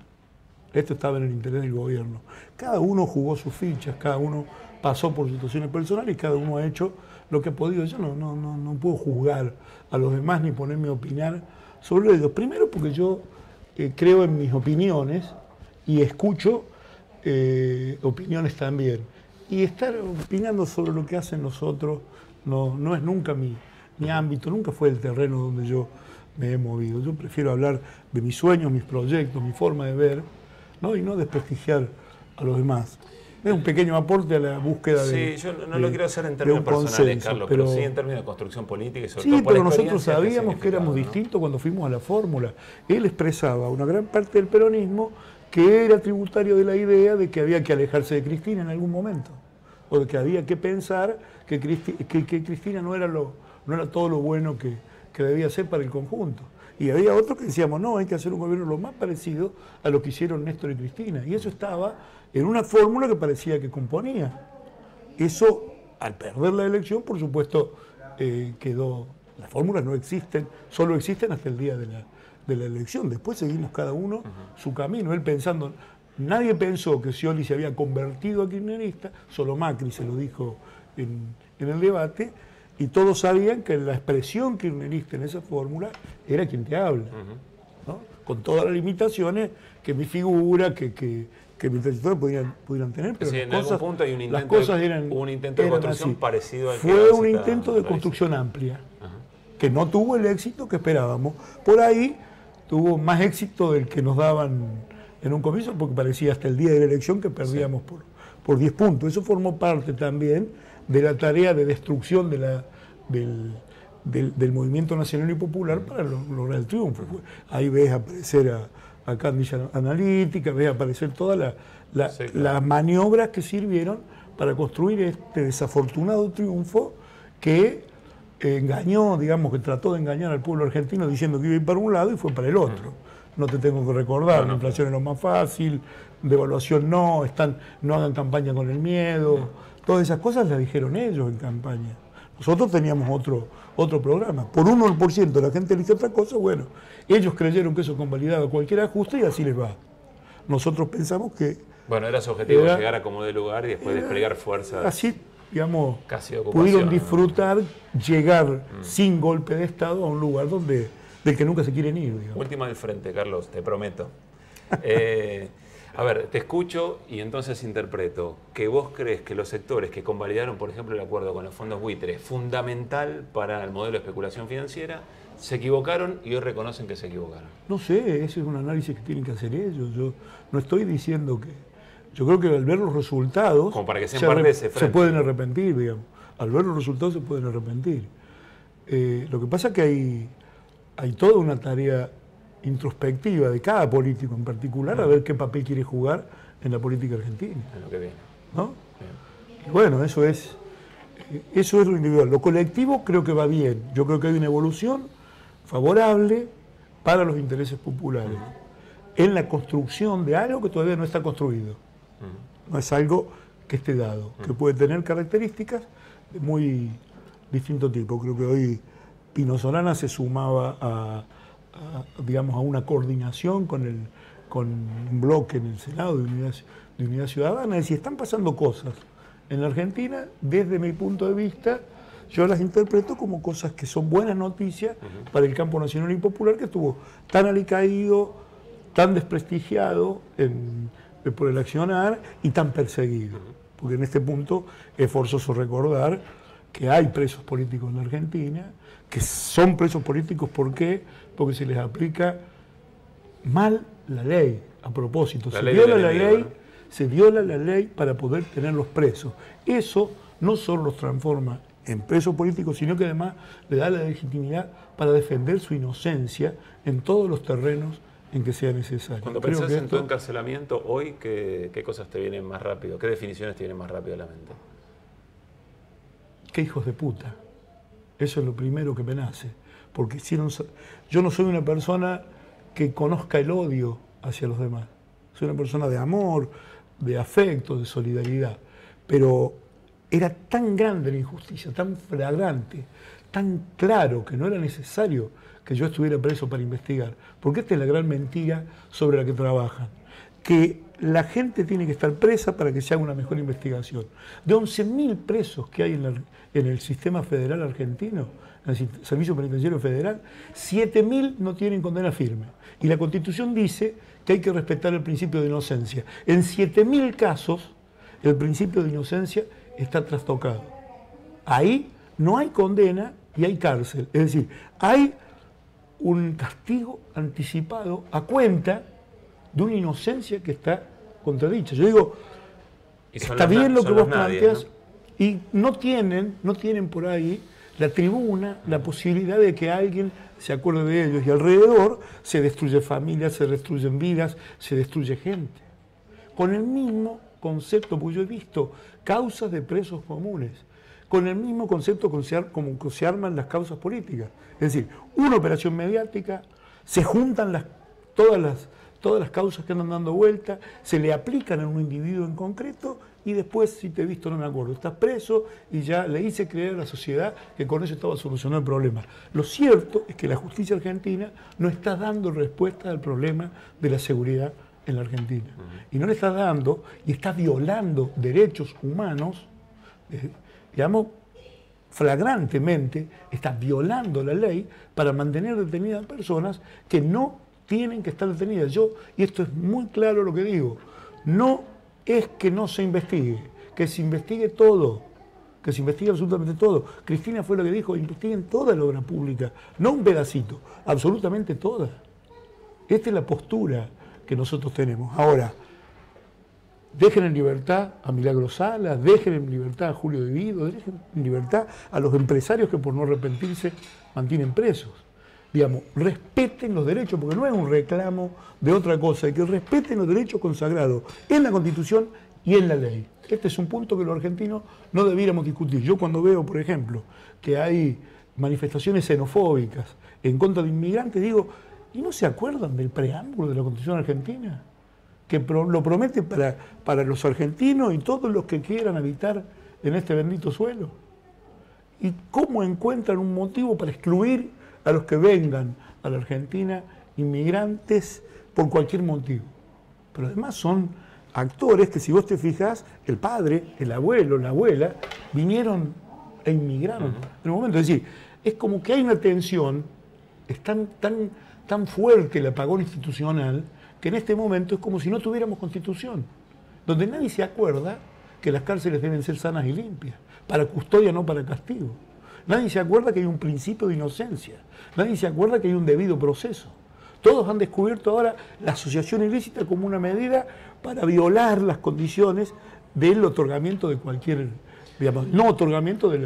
Esto estaba en el interés del gobierno. Cada uno jugó sus fichas, cada uno pasó por situaciones personales y cada uno ha hecho lo que ha podido. Yo no puedo juzgar a los demás ni ponerme a opinar sobre ellos. Primero porque yo creo en mis opiniones y escucho opiniones también. Y estar opinando sobre lo que hacen los otros no es nunca mi ámbito, nunca fue el terreno donde yo me he movido. Yo prefiero hablar de mis sueños, mis proyectos, mi forma de ver, ¿no? Y no desprestigiar a los demás. Es un pequeño aporte a la búsqueda de... Sí, yo no lo quiero hacer en términos personales, Carlos, pero sí en términos de construcción política y sobre todo sí, por pero nosotros sabíamos que éramos distintos cuando fuimos a la fórmula. Él expresaba una gran parte del peronismo que era tributario de la idea de que había que alejarse de Cristina en algún momento, o de que había que pensar que Cristina no era todo lo bueno que debía ser para el conjunto. Y había otros que decíamos, no, hay que hacer un gobierno lo más parecido a lo que hicieron Néstor y Cristina. Y eso estaba en una fórmula que parecía que componía. Eso, al perder la elección, por supuesto, quedó... Las fórmulas no existen, solo existen hasta el día de la elección. Después seguimos cada uno su camino. Él pensando... Nadie pensó que Scioli se había convertido a kirchnerista, solo Macri se lo dijo en el debate, y todos sabían que la expresión kirchnerista en esa fórmula era quien te habla, ¿no? Con todas las limitaciones que mi figura, que mis trayectorias pudieran tener, pero sí, las en cosas, algún punto hay un intento, las cosas eran, un intento de construcción así. parecido al que fue un intento de construcción amplia, que no tuvo el éxito que esperábamos. Por ahí tuvo más éxito del que nos daban en un comienzo, porque parecía hasta el día de la elección que perdíamos por 10 puntos. Eso formó parte también de la tarea de destrucción del movimiento nacional y popular para lograr el triunfo. Ahí ves aparecer a Cambridge Analytica, ves aparecer todas las maniobras que sirvieron para construir este desafortunado triunfo que engañó, digamos, que trató de engañar al pueblo argentino diciendo que iba a ir para un lado y fue para el otro. No te tengo que recordar, la inflación es lo más fácil, devaluación no hagan campaña con el miedo, todas esas cosas las dijeron ellos en campaña. Nosotros teníamos otro programa. Por 1% la gente elige otra cosa, bueno, ellos creyeron que eso convalidaba cualquier ajuste y así les va. Nosotros pensamos que... Bueno, era su objetivo llegar a como de lugar y después desplegar fuerzas. Así, digamos, pudieron disfrutar, llegar sin golpe de Estado a un lugar del que nunca se quieren ir. Digamos. Última del frente, Carlos, te prometo. A ver, te escucho y entonces interpreto que vos crees que los sectores que convalidaron, por ejemplo, el acuerdo con los fondos buitres, fundamental para el modelo de especulación financiera, se equivocaron y hoy reconocen que se equivocaron. No sé, ese es un análisis que tienen que hacer ellos. Yo no estoy diciendo que... Yo creo que al ver los resultados... Como para que sean parte de ese frente. Se pueden arrepentir, digamos. Al ver los resultados se pueden arrepentir. Lo que pasa es que hay toda una tarea introspectiva de cada político en particular a ver qué papel quiere jugar en la política argentina. En lo que viene. ¿No? Y bueno, eso es lo individual. Lo colectivo creo que va bien. Yo creo que hay una evolución favorable para los intereses populares en la construcción de algo que todavía no está construido. No es algo que esté dado, que puede tener características de muy distinto tipo. Creo que hoy Pino Solana se sumaba digamos, a una coordinación con un bloque en el Senado de Unidad Ciudadana. Es decir, están pasando cosas en la Argentina, desde mi punto de vista, yo las interpreto como cosas que son buenas noticias para el campo nacional y popular, que estuvo tan alicaído, tan desprestigiado por el accionar y tan perseguido. Porque en este punto es forzoso recordar que hay presos políticos en la Argentina, que son presos políticos, ¿por qué? Porque se les aplica mal la ley, a propósito. Se viola la ley para poder tenerlos presos. Eso no solo los transforma en presos políticos, sino que además le da la legitimidad para defender su inocencia en todos los terrenos en que sea necesario. Cuando pensás en tu encarcelamiento hoy, ¿qué cosas te vienen más rápido? ¿Qué definiciones te vienen más rápido a la mente? ¡Qué hijos de puta! Eso es lo primero que me nace. Porque yo no soy una persona que conozca el odio hacia los demás. Soy una persona de amor, de afecto, de solidaridad. Pero era tan grande la injusticia, tan flagrante, tan claro que no era necesario que yo estuviera preso para investigar. Porque esta es la gran mentira sobre la que trabajan. Que la gente tiene que estar presa para que se haga una mejor investigación. De 11.000 presos que hay en el sistema federal argentino, en el Servicio Penitenciario Federal, 7.000 no tienen condena firme. Y la Constitución dice que hay que respetar el principio de inocencia. En 7.000 casos, el principio de inocencia está trastocado. Ahí no hay condena y hay cárcel. Es decir, hay un castigo anticipado a cuenta de una inocencia que está contradicha. Yo digo, está bien lo que vos planteas, ¿no? Y no tienen por ahí la tribuna, la posibilidad de que alguien se acuerde de ellos, y alrededor se destruye familias, se destruyen vidas, se destruye gente. Con el mismo concepto, porque yo he visto causas de presos comunes, con el mismo concepto como se arman las causas políticas. Es decir, una operación mediática, se juntan todas las causas que andan dando vuelta, se le aplican a un individuo en concreto y después, si te he visto, no me acuerdo, estás preso y ya le hice creer a la sociedad que con eso estaba solucionado el problema. Lo cierto es que la justicia argentina no está dando respuesta al problema de la seguridad en la Argentina. Y no le está dando y está violando derechos humanos, digamos, flagrantemente, está violando la ley para mantener detenidas personas que no tienen que estar detenidas. Y esto es muy claro lo que digo, no es que no se investigue, que se investigue todo, que se investigue absolutamente todo. Cristina fue lo que dijo, investiguen toda la obra pública, no un pedacito, absolutamente toda. Esta es la postura que nosotros tenemos. Ahora, dejen en libertad a Milagro Salas, dejen en libertad a Julio De Vido, dejen en libertad a los empresarios que por no arrepentirse mantienen presos. Digamos, respeten los derechos, porque no es un reclamo de otra cosa, es que respeten los derechos consagrados en la Constitución y en la ley. Este es un punto que los argentinos no debiéramos discutir. Yo cuando veo, por ejemplo, que hay manifestaciones xenofóbicas en contra de inmigrantes, digo, ¿y no se acuerdan del preámbulo de la Constitución argentina? Que lo promete para los argentinos y todos los que quieran habitar en este bendito suelo. ¿Y cómo encuentran un motivo para excluir a los que vengan a la Argentina, inmigrantes, por cualquier motivo? Pero además son actores que, si vos te fijás, el padre, el abuelo, la abuela, vinieron e inmigraron en el momento. Es decir, es como que hay una tensión, es tan fuerte el apagón institucional, que en este momento es como si no tuviéramos Constitución, donde nadie se acuerda que las cárceles deben ser sanas y limpias, para custodia, no para castigo. Nadie se acuerda que hay un principio de inocencia, nadie se acuerda que hay un debido proceso. Todos han descubierto ahora la asociación ilícita como una medida para violar las condiciones del otorgamiento de cualquier, digamos, no otorgamiento de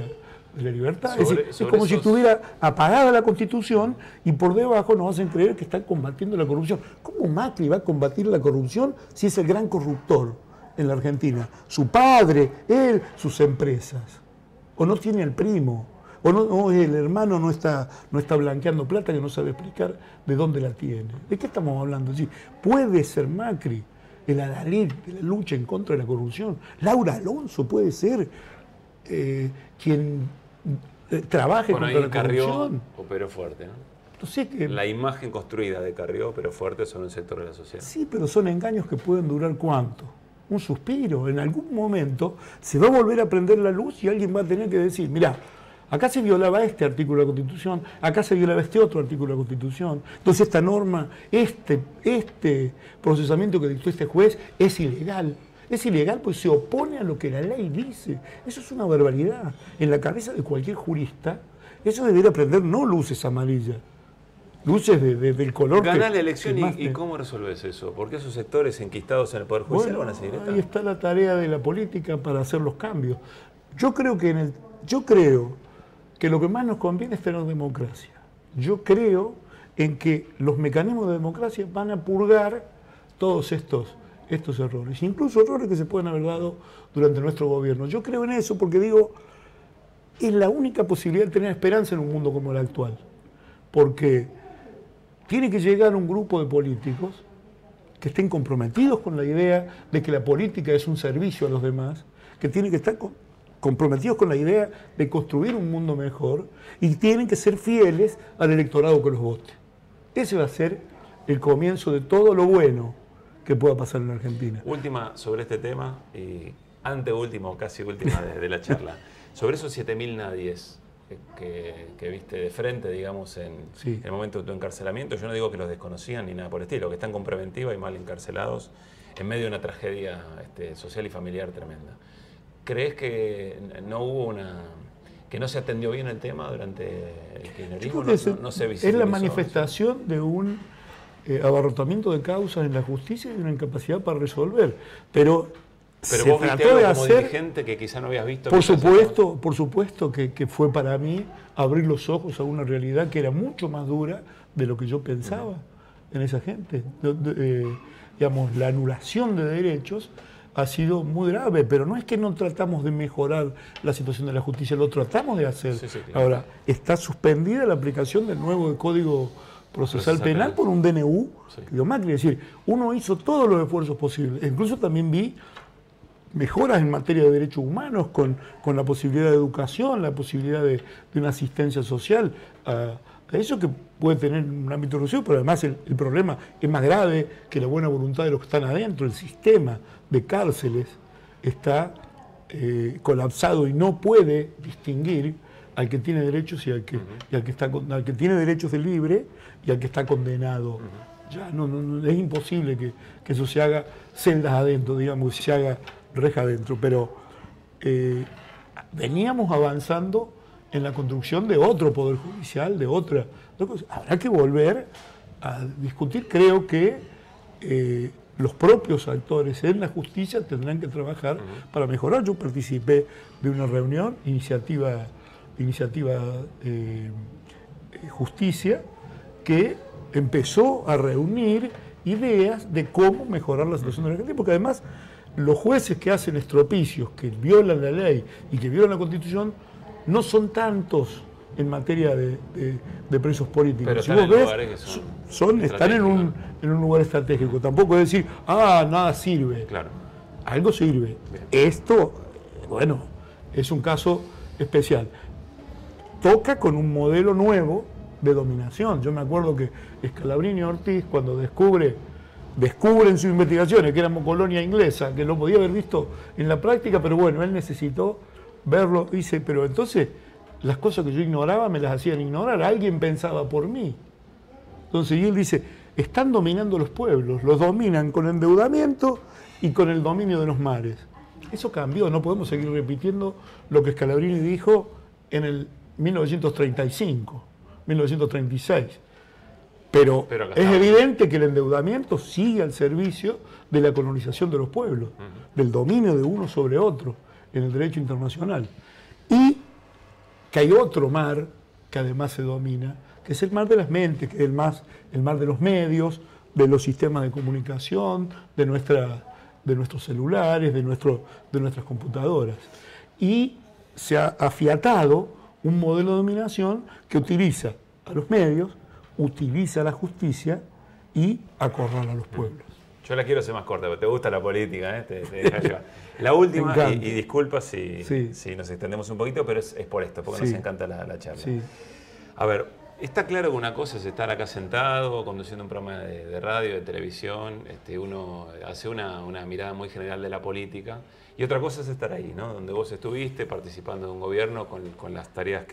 la libertad. Es como si estuviera apagada la Constitución y por debajo nos hacen creer que están combatiendo la corrupción. ¿Cómo Macri va a combatir la corrupción si es el gran corruptor en la Argentina? Su padre, él, sus empresas. O no tiene el primo. O el hermano no está blanqueando plata que no sabe explicar de dónde la tiene. ¿De qué estamos hablando? Sí, puede ser Macri el adalid de la lucha en contra de la corrupción. Laura Alonso puede ser quien trabaje contra la Carrió corrupción. Operó fuerte, ¿no? Entonces, la imagen construida de Carrió operó fuerte sobre un sector de la sociedad. Sí, pero son engaños que pueden durar ¿cuánto? Un suspiro. En algún momento se va a volver a prender la luz y alguien va a tener que decir, mirá, acá se violaba este artículo de la Constitución, acá se violaba este otro artículo de la Constitución. Entonces esta norma, este procesamiento que dictó este juez es ilegal. Es ilegal pues se opone a lo que la ley dice. Eso es una barbaridad. En la cabeza de cualquier jurista, eso debería prender no luces amarillas, luces del color. Ganás la elección y ¿cómo resolves eso? Porque esos sectores enquistados en el Poder Judicial van a seguir estando. Ahí está la tarea de la política para hacer los cambios. Yo creo que lo que más nos conviene es tener democracia. Yo creo en que los mecanismos de democracia van a purgar todos estos errores, incluso errores que se pueden haber dado durante nuestro gobierno. Yo creo en eso porque digo, es la única posibilidad de tener esperanza en un mundo como el actual. Porque tiene que llegar un grupo de políticos que estén comprometidos con la idea de que la política es un servicio a los demás, que tienen que estar comprometidos con la idea de construir un mundo mejor y tienen que ser fieles al electorado que los vote. Ese va a ser el comienzo de todo lo bueno que pueda pasar en la Argentina. Última sobre este tema, y anteúltima o casi última de la charla. Sobre esos 7.000 nadies que viste de frente, digamos, en el momento de tu encarcelamiento, yo no digo que los desconocían ni nada por el estilo, que están con preventiva y mal encarcelados en medio de una tragedia social y familiar tremenda. ¿Crees que no hubo que no se atendió bien el tema durante el kirchnerismo? No se visibilizó. Es la manifestación de un abarrotamiento de causas en la justicia y una incapacidad para resolver. Pero vos viste algo como dirigente que quizá no habías visto. Por supuesto que fue para mí abrir los ojos a una realidad que era mucho más dura de lo que yo pensaba en esa gente. Digamos, la anulación de derechos ha sido muy grave, pero no es que no tratamos de mejorar la situación de la justicia, lo tratamos de hacer. Sí, claro. Ahora, está suspendida la aplicación del nuevo Código Procesal Penal por un DNU que dio Macri. Es decir, uno hizo todos los esfuerzos posibles. Incluso también vi mejoras en materia de derechos humanos, con la posibilidad de educación, la posibilidad de una asistencia social, a eso que puede tener un ámbito reducido, pero además el problema es más grave que la buena voluntad de los que están adentro. El sistema de cárceles está colapsado y no puede distinguir al que tiene derechos y al que tiene derechos de libre y al que está condenado. Ya no, es imposible que eso se haga celdas adentro, digamos, se haga reja adentro, pero veníamos avanzando en la construcción de otro poder judicial, de otra cosa. Habrá que volver a discutir. Creo que los propios actores en la justicia tendrán que trabajar para mejorar. Yo participé de una reunión, iniciativa Justicia, que empezó a reunir ideas de cómo mejorar la situación de la Argentina, porque además los jueces que hacen estropicios, que violan la ley y que violan la Constitución, no son tantos en materia de presos políticos. Pero si están vos en ves, lugares que están en un lugar estratégico. Tampoco es decir, nada sirve. Claro. Algo sirve. Bien. Esto, bueno, es un caso especial. Toca con un modelo nuevo de dominación. Yo me acuerdo que Scalabrini Ortiz, cuando descubren sus investigaciones que éramos colonia inglesa, que lo podía haber visto en la práctica, pero bueno, él necesitó verlo. Dice, pero entonces las cosas que yo ignoraba me las hacían ignorar, alguien pensaba por mí. Entonces, y él dice, están dominando los pueblos, los dominan con endeudamiento y con el dominio de los mares. Eso cambió, no podemos seguir repitiendo lo que Scalabrini dijo en el 1935, 1936. Pero es evidente que el endeudamiento sigue al servicio de la colonización de los pueblos, del dominio de uno sobre otro en el derecho internacional. Y que hay otro mar que además se domina, que es el mar de las mentes, que es el mar de los medios, de los sistemas de comunicación, de nuestros celulares, de nuestras computadoras. Y se ha afiatado un modelo de dominación que utiliza a los medios, utiliza la justicia y acorrala a los pueblos. Yo la quiero hacer más corta, porque te gusta la política, ¿eh? Te deja llevar. La última, y disculpa si nos extendemos un poquito, pero es por esto, porque nos encanta la charla. Sí. A ver, está claro que una cosa es estar acá sentado, conduciendo un programa de radio, de televisión, uno hace una mirada muy general de la política, y otra cosa es estar ahí, ¿no? Donde vos estuviste participando de un gobierno con las tareas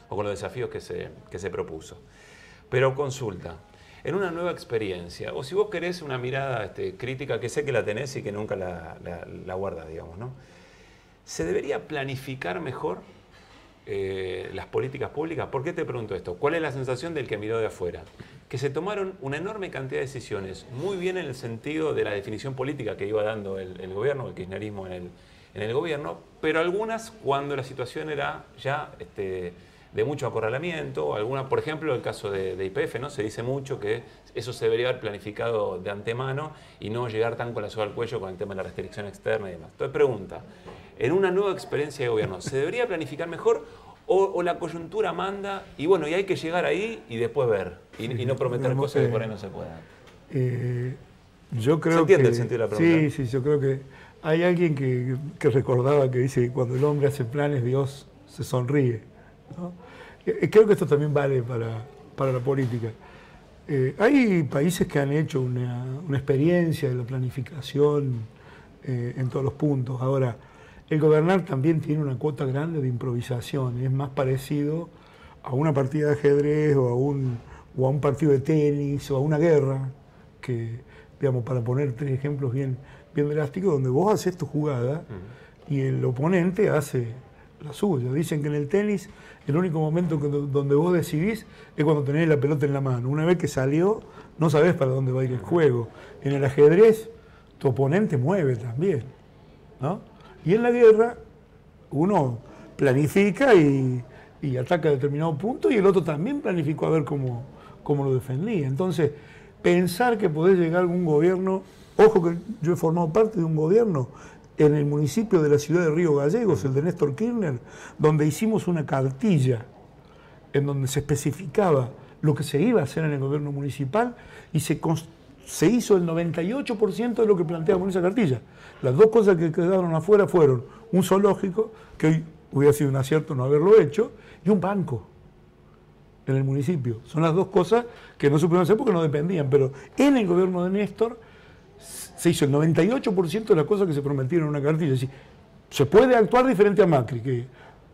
o con los desafíos que se propuso. Pero consulta, en una nueva experiencia, o si vos querés una mirada crítica, que sé que la tenés y que nunca la guardás, digamos, ¿no? ¿Se debería planificar mejor las políticas públicas? ¿Por qué te pregunto esto? ¿Cuál es la sensación del que miró de afuera? Que se tomaron una enorme cantidad de decisiones, muy bien en el sentido de la definición política que iba dando el gobierno, el kirchnerismo en el gobierno, pero algunas cuando la situación era ya de mucho acorralamiento, por ejemplo, el caso de YPF, ¿no? Se dice mucho que eso se debería haber planificado de antemano y no llegar tan con la soga al cuello con el tema de la restricción externa y demás. Entonces, pregunta, en una nueva experiencia de gobierno, ¿se debería planificar mejor o la coyuntura manda y bueno, y hay que llegar ahí y después ver y no prometer cosas que por ahí no se puedan? Yo creo ¿Se entiende el sentido de la pregunta? Sí, yo creo que hay alguien que recordaba que dice que cuando el hombre hace planes, Dios se sonríe, ¿no? Creo que esto también vale para la política. Hay países que han hecho una experiencia de la planificación en todos los puntos. Ahora, el gobernar también tiene una cuota grande de improvisación. Es más parecido a una partida de ajedrez o a un partido de tenis o a una guerra, que, digamos, para poner 3 ejemplos bien drásticos, donde vos haces tu jugada y el oponente hace la suya. Dicen que en el tenis el único momento donde vos decidís es cuando tenés la pelota en la mano. Una vez que salió, no sabés para dónde va a ir el juego. En el ajedrez, tu oponente mueve también, ¿no? Y en la guerra, uno planifica y ataca a determinado punto, y el otro también planificó a ver cómo lo defendía. Entonces, pensar que podés llegar a algún gobierno, ojo que yo he formado parte de un gobierno en el municipio de la ciudad de Río Gallegos, el de Néstor Kirchner, donde hicimos una cartilla en donde se especificaba lo que se iba a hacer en el gobierno municipal y se hizo el 98% de lo que planteábamos en esa cartilla. Las 2 cosas que quedaron afuera fueron un zoológico, que hoy hubiera sido un acierto no haberlo hecho, y un banco en el municipio. Son las 2 cosas que no se pudieron hacer porque no dependían, pero en el gobierno de Néstor se hizo el 98% de las cosas que se prometieron en una cartilla. Es decir, se puede actuar diferente a Macri,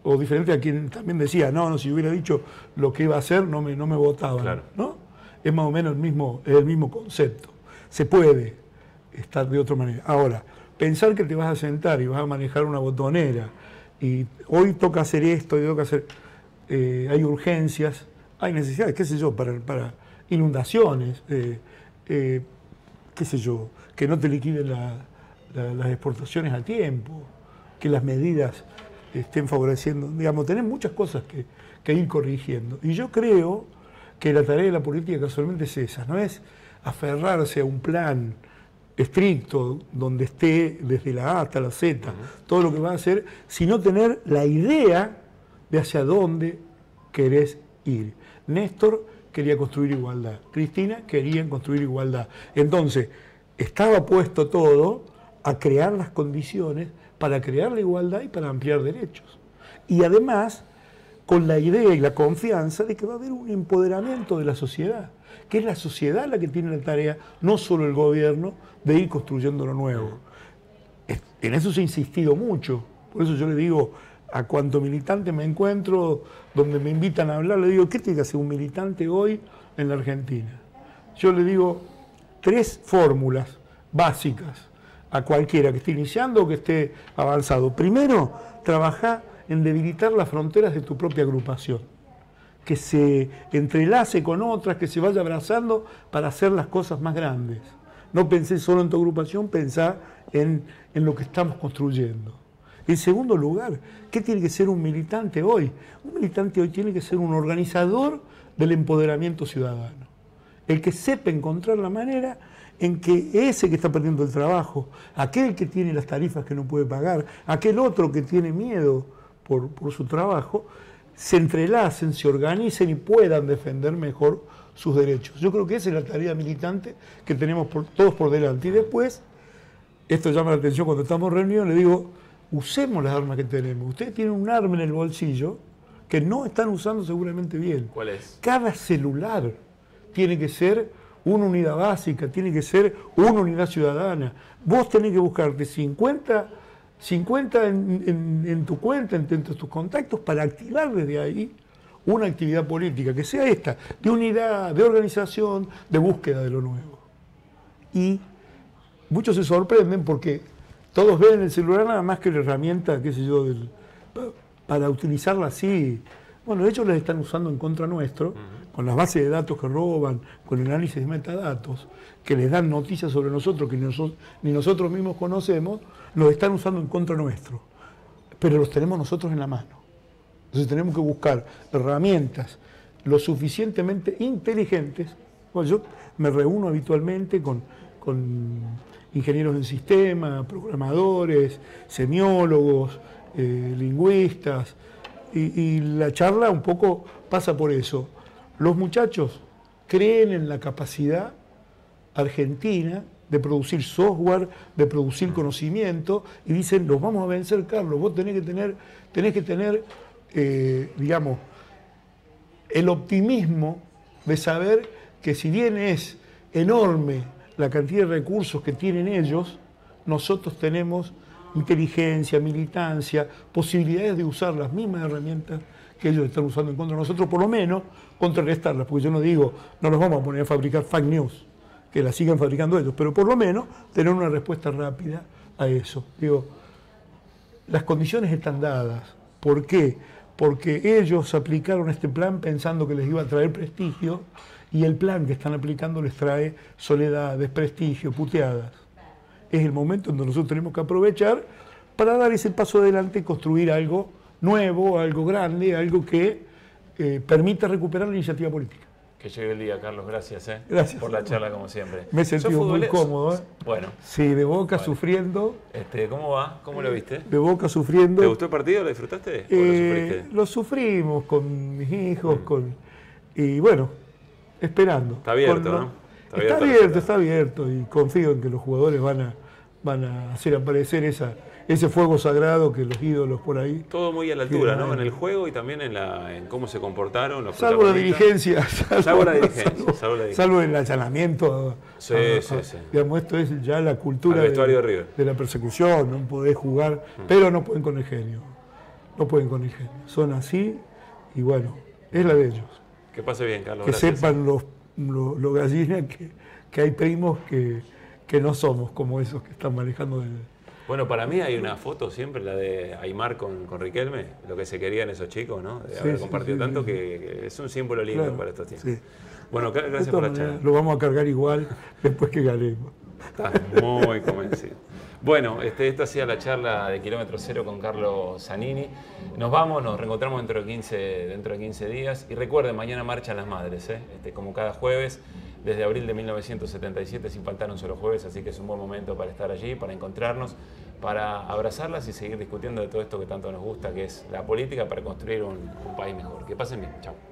o diferente a quien también decía, no, si hubiera dicho lo que iba a hacer, no me votaban. Claro. ¿No? Es más o menos el mismo concepto. Se puede estar de otra manera. Ahora, pensar que te vas a sentar y vas a manejar una botonera, y hoy toca hacer esto, y toca hacer... hay urgencias, hay necesidades, qué sé yo, para inundaciones, qué sé yo, que no te liquiden las exportaciones a tiempo, que las medidas estén favoreciendo. Digamos, tenés muchas cosas que ir corrigiendo. Y yo creo que la tarea de la política casualmente es esa, no es aferrarse a un plan estricto, donde esté desde la A hasta la Z, todo lo que va a hacer, sino tener la idea de hacia dónde querés ir. Néstor quería construir igualdad, Cristina quería construir igualdad. Entonces, estaba puesto todo a crear las condiciones para crear la igualdad y para ampliar derechos. Y además, con la idea y la confianza de que va a haber un empoderamiento de la sociedad, que es la sociedad la que tiene la tarea, no solo el gobierno, de ir construyendo lo nuevo. En eso se ha insistido mucho, por eso yo le digo a cuanto militante me encuentro, donde me invitan a hablar, le digo, ¿qué tiene que hacer un militante hoy en la Argentina? Yo le digo 3 fórmulas básicas a cualquiera que esté iniciando o que esté avanzado. Primero, trabajar en debilitar las fronteras de tu propia agrupación, que se entrelace con otras, que se vaya abrazando para hacer las cosas más grandes. No pensé solo en tu agrupación, pensá en lo que estamos construyendo. En segundo lugar, ¿qué tiene que ser un militante hoy? Un militante hoy tiene que ser un organizador del empoderamiento ciudadano. El que sepa encontrar la manera en que ese que está perdiendo el trabajo, aquel que tiene las tarifas que no puede pagar, aquel otro que tiene miedo por su trabajo, se entrelacen, se organicen y puedan defender mejor sus derechos. Yo creo que esa es la tarea militante que tenemos todos por delante. Y después, esto llama la atención cuando estamos reunidos, le digo, usemos las armas que tenemos. Ustedes tienen un arma en el bolsillo que no están usando seguramente bien. ¿Cuál es? Cada celular tiene que ser una unidad básica, tiene que ser una unidad ciudadana. Vos tenés que buscarte 50 en tu cuenta, entre tus contactos, para activar desde ahí una actividad política, que sea esta, de unidad, de organización, de búsqueda de lo nuevo. Y muchos se sorprenden porque todos ven el celular nada más que la herramienta, qué sé yo, para utilizarla así. Bueno, ellos la están usando en contra nuestro, con las bases de datos que roban, con el análisis de metadatos, que les dan noticias sobre nosotros que ni nosotros mismos conocemos, los están usando en contra nuestro. Pero los tenemos nosotros en la mano. Entonces tenemos que buscar herramientas lo suficientemente inteligentes. Bueno, yo me reúno habitualmente con ingenieros en sistema, programadores, semiólogos, lingüistas, y la charla un poco pasa por eso. Los muchachos creen en la capacidad argentina de producir software, de producir conocimiento, y dicen, los vamos a vencer, Carlos, vos tenés que tener digamos, el optimismo de saber que si bien es enorme la cantidad de recursos que tienen ellos, nosotros tenemos inteligencia, militancia, posibilidades de usar las mismas herramientas que ellos están usando en contra de nosotros, por lo menos contrarrestarlas, porque yo no digo, no los vamos a poner a fabricar fake news, que la sigan fabricando ellos, pero por lo menos tener una respuesta rápida a eso. Digo, las condiciones están dadas. ¿Por qué? Porque ellos aplicaron este plan pensando que les iba a traer prestigio, y el plan que están aplicando les trae soledad, desprestigio, puteadas. Es el momento en donde nosotros tenemos que aprovechar para dar ese paso adelante y construir algo nuevo, algo grande, algo que permita recuperar la iniciativa política. Que llegue el día, Carlos. Gracias, Gracias por la charla, como siempre. Me he sentido muy cómodo. Bueno. Sí, de Boca sufriendo. ¿Cómo va? ¿Cómo lo viste? De Boca sufriendo. ¿Te gustó el partido? ¿Lo disfrutaste? ¿O lo sufriste? Lo sufrimos con mis hijos, y bueno, esperando. Está abierto, ¿no? Está abierto, y confío en que los jugadores van a hacer aparecer ese fuego sagrado que los ídolos por ahí. Todo muy a la altura, ¿no? En el juego y también en cómo se comportaron los salvo la dirigencia. Salvo el allanamiento. Sí. Digamos, esto es ya la cultura de la persecución, no podés jugar, pero no pueden con el genio. No pueden con el genio. Son así y bueno, es la de ellos. Que pase bien, Carlos. Que gracias. Sepan los gallinas que hay primos que no somos como esos que están manejando el... Bueno, para mí hay una foto siempre, la de Aymar con Riquelme, lo que se querían esos chicos, ¿no? De haber compartido tanto, que es un símbolo lindo para estos tiempos. Sí. Bueno, gracias por la charla. Lo vamos a cargar igual después que ganemos. Estás muy convencido. Bueno, esta ha sido la charla de Kilómetro Cero con Carlos Zanini. Nos vamos, nos reencontramos dentro de 15 días. Y recuerden, mañana marchan las madres, como cada jueves, desde abril de 1977, sin faltar un solo jueves, así que es un buen momento para estar allí, para encontrarnos, para abrazarlas y seguir discutiendo de todo esto que tanto nos gusta, que es la política, para construir un país mejor. Que pasen bien. Chao.